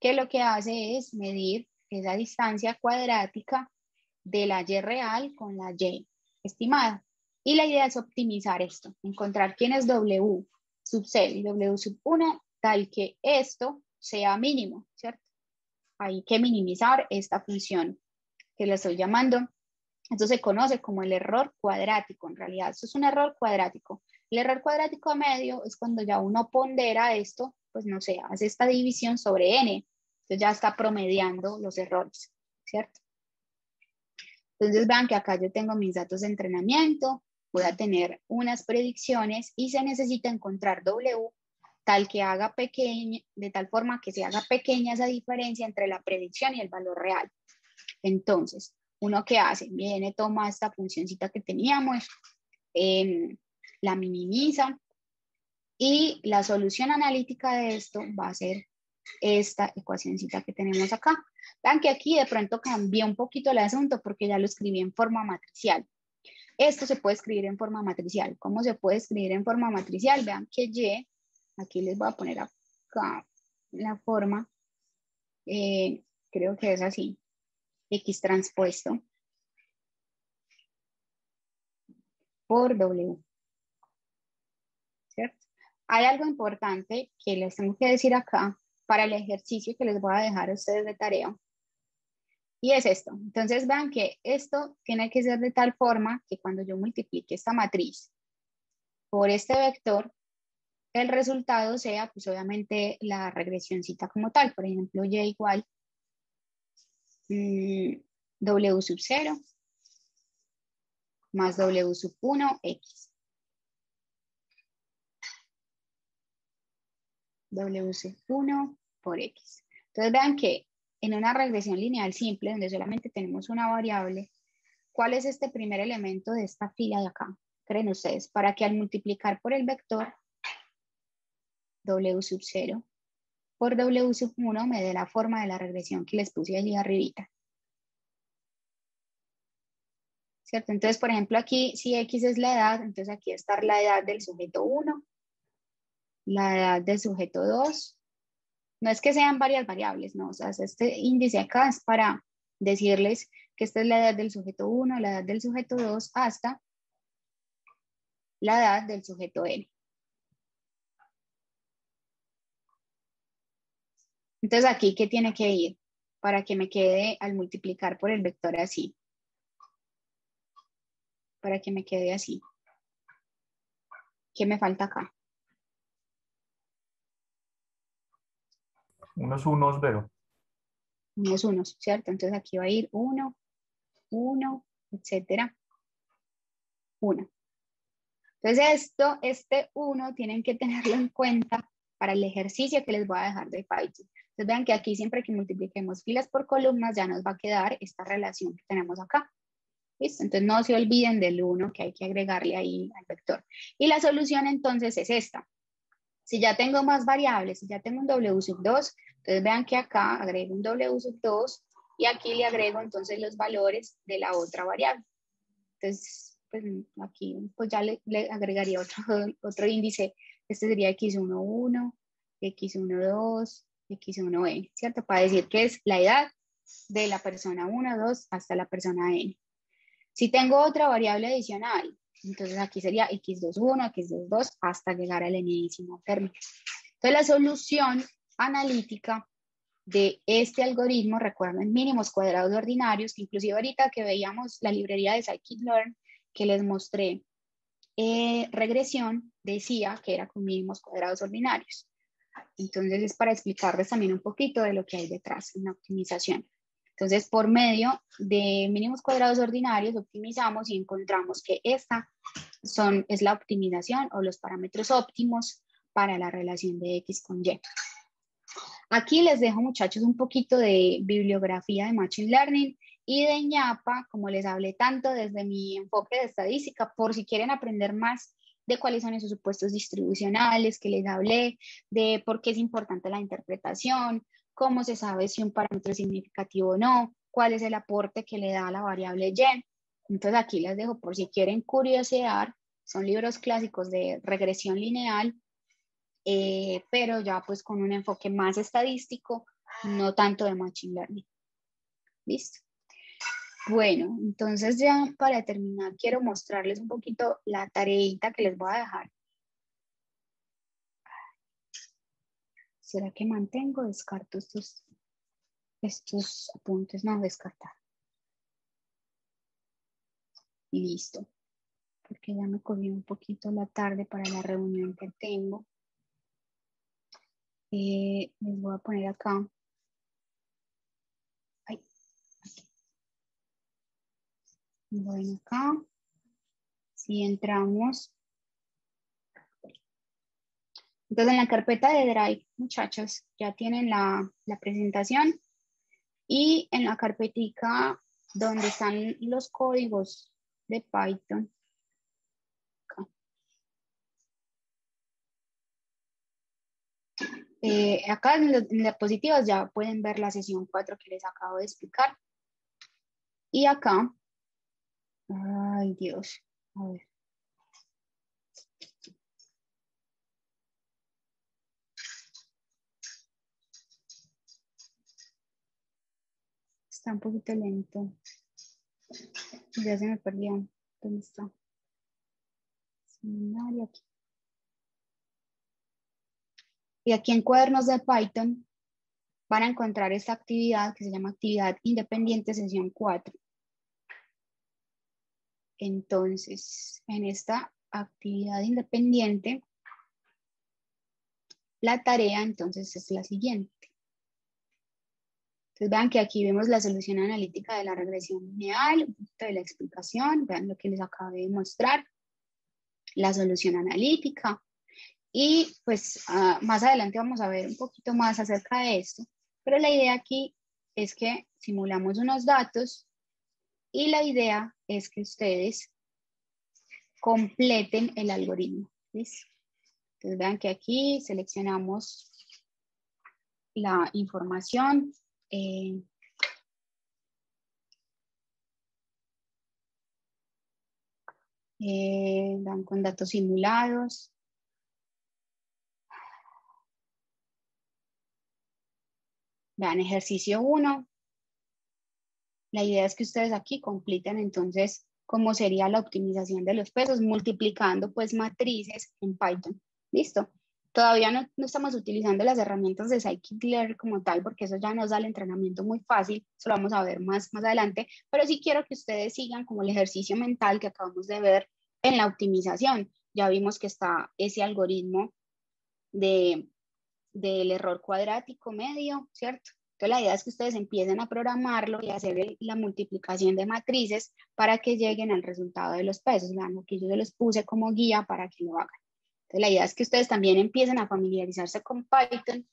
que lo que hace es medir esa distancia cuadrática de la Y real con la Y estimada. Y la idea es optimizar esto, encontrar quién es W sub C y W sub 1 tal que esto sea mínimo, ¿cierto? Hay que minimizar esta función que le estoy llamando. Esto se conoce como el error cuadrático, en realidad. Esto es un error cuadrático. El error cuadrático medio es cuando ya uno pondera esto, pues no sé, hace esta división sobre n. Entonces ya está promediando los errores, ¿cierto? Entonces vean que acá yo tengo mis datos de entrenamiento, voy a tener unas predicciones y se necesita encontrar W tal que haga pequeña, de tal forma que se haga pequeña esa diferencia entre la predicción y el valor real. Entonces, ¿uno qué hace? Viene, toma esta funcioncita que teníamos, la minimiza Y la solución analítica de esto va a ser esta ecuacióncita que tenemos acá. Vean que aquí de pronto cambié un poquito el asunto porque ya lo escribí en forma matricial. Esto se puede escribir en forma matricial. ¿Cómo se puede escribir en forma matricial? Vean que Y, aquí les voy a poner acá la forma, creo que es así, X transpuesto por W, ¿cierto? Hay algo importante que les tengo que decir acá para el ejercicio que les voy a dejar a ustedes de tarea. Y es esto. Entonces vean que esto tiene que ser de tal forma que cuando yo multiplique esta matriz por este vector, el resultado sea pues obviamente la regresióncita como tal. Por ejemplo, Y igual W sub 0 más W sub 1 X. W sub 1 por X. Entonces vean que en una regresión lineal simple, donde solamente tenemos una variable, ¿cuál es este primer elemento de esta fila de acá? ¿Creen ustedes? Para que al multiplicar por el vector W sub 0 por W sub 1 me dé la forma de la regresión que les puse allí arribita. ¿Cierto? Entonces, por ejemplo, aquí, si X es la edad, entonces aquí está la edad del sujeto 1, la edad del sujeto 2. No es que sean varias variables, no, o sea, este índice acá es para decirles que esta es la edad del sujeto 1, la edad del sujeto 2, hasta la edad del sujeto N. Entonces, aquí, ¿qué tiene que ir? Para que me quede al multiplicar por el vector así. Para que me quede así. ¿Qué me falta acá? Unos unos, veo. Unos unos, ¿cierto? Entonces aquí va a ir 1, 1, etcétera, 1. Entonces este 1 tienen que tenerlo en cuenta para el ejercicio que les voy a dejar de Python. Entonces vean que aquí siempre que multipliquemos filas por columnas ya nos va a quedar esta relación que tenemos acá. ¿Listo? Entonces no se olviden del 1 que hay que agregarle ahí al vector. Y la solución entonces es esta. Si ya tengo más variables, si ya tengo un W sub 2, entonces vean que acá agrego un W sub 2 y aquí le agrego entonces los valores de la otra variable. Entonces, pues aquí pues ya le agregaría otro índice. Este sería X11, X12, X1N, ¿cierto? Para decir que es la edad de la persona 1, 2 hasta la persona N. Si tengo otra variable adicional, entonces aquí sería X21, X22 hasta llegar al enésimo término. Entonces la solución analítica de este algoritmo, recuerden, mínimos cuadrados ordinarios, que inclusive ahorita que veíamos la librería de scikit-learn que les mostré regresión, decía que era con mínimos cuadrados ordinarios. Entonces es para explicarles también un poquito de lo que hay detrás en la optimización. Entonces, por medio de mínimos cuadrados ordinarios, optimizamos y encontramos que esta es la optimización o los parámetros óptimos para la relación de X con Y. Aquí les dejo, muchachos, un poquito de bibliografía de Machine Learning y de ñapa, como les hablé tanto desde mi enfoque de estadística, por si quieren aprender más de cuáles son esos supuestos distribucionales que les hablé, de por qué es importante la interpretación, cómo se sabe si un parámetro es significativo o no, cuál es el aporte que le da a la variable y. Entonces aquí les dejo por si quieren curiosear, son libros clásicos de regresión lineal, pero ya pues con un enfoque más estadístico, no tanto de Machine Learning. ¿Listo? Bueno, entonces ya para terminar quiero mostrarles un poquito la tareita que les voy a dejar. ¿Será que mantengo o descarto estos apuntes? No, descartar. Y listo. Porque ya me cogí un poquito la tarde para la reunión que tengo. Les voy a poner acá. Ay, aquí. Bueno, acá. Si entramos. Entonces en la carpeta de Drive, muchachos, ya tienen la presentación. Y en la carpetica donde están los códigos de Python. Acá. Acá en las diapositivas ya pueden ver la sesión 4 que les acabo de explicar. Y acá, ay Dios, a ver. Está un poquito lento. Ya se me perdió. ¿Dónde está? Seminario aquí. Y aquí en Cuadernos de Python van a encontrar esta actividad que se llama Actividad Independiente Sesión 4. Entonces, en esta actividad independiente, la tarea entonces es la siguiente. Entonces vean que aquí vemos la solución analítica de la regresión lineal, un poquito de la explicación, vean lo que les acabé de mostrar, la solución analítica. Y pues más adelante vamos a ver un poquito más acerca de esto. Pero la idea aquí es que simulamos unos datos y la idea es que ustedes completen el algoritmo. ¿Listo? Entonces vean que aquí seleccionamos la información. Dan con datos simulados. Vean, ejercicio 1. La idea es que ustedes aquí completen entonces cómo sería la optimización de los pesos multiplicando pues matrices en Python. ¿Listo? Todavía no estamos utilizando las herramientas de scikit-learn como tal porque eso ya nos da el entrenamiento muy fácil. Eso lo vamos a ver más adelante. Pero sí quiero que ustedes sigan como el ejercicio mental que acabamos de ver en la optimización. Ya vimos que está ese algoritmo del error cuadrático medio, ¿cierto? Entonces la idea es que ustedes empiecen a programarlo y a hacer la multiplicación de matrices para que lleguen al resultado de los pesos. Vean, aquí yo se los puse como guía para que lo hagan. Entonces la idea es que ustedes también empiecen a familiarizarse con Python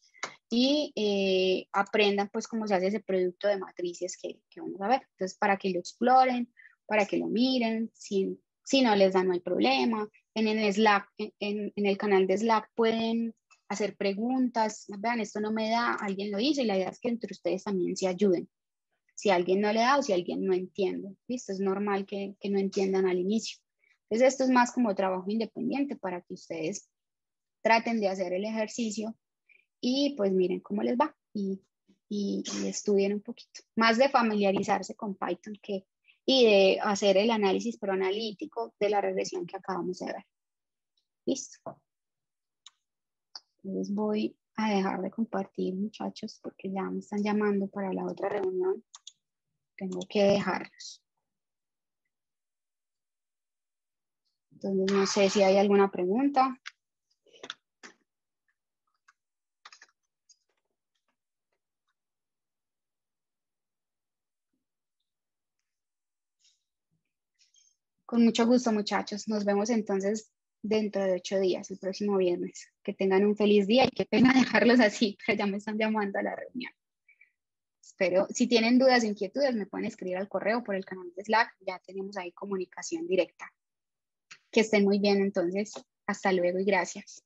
y aprendan pues cómo se hace ese producto de matrices que vamos a ver. Entonces para que lo exploren, para que lo miren, si no les da no hay problema. En el Slack, en el canal de Slack pueden hacer preguntas, vean, esto no me da, alguien lo hizo y la idea es que entre ustedes también se ayuden. Si alguien no le da o si alguien no entiende, ¿listo? Es normal que no entiendan al inicio. Entonces esto es más como trabajo independiente para que ustedes traten de hacer el ejercicio y pues miren cómo les va y estudien un poquito. Más de familiarizarse con Python y de hacer el análisis proanalítico de la regresión que acabamos de ver. ¿Listo? Entonces voy a dejar de compartir, muchachos, porque ya me están llamando para la otra reunión. Tengo que dejarlos. Entonces no sé si hay alguna pregunta. Con mucho gusto, muchachos. Nos vemos entonces dentro de 8 días, el próximo viernes. Que tengan un feliz día y qué pena dejarlos así, pero ya me están llamando a la reunión. Espero, si tienen dudas o inquietudes, me pueden escribir al correo por el canal de Slack. Ya tenemos ahí comunicación directa. Que estén muy bien entonces. Hasta luego y gracias.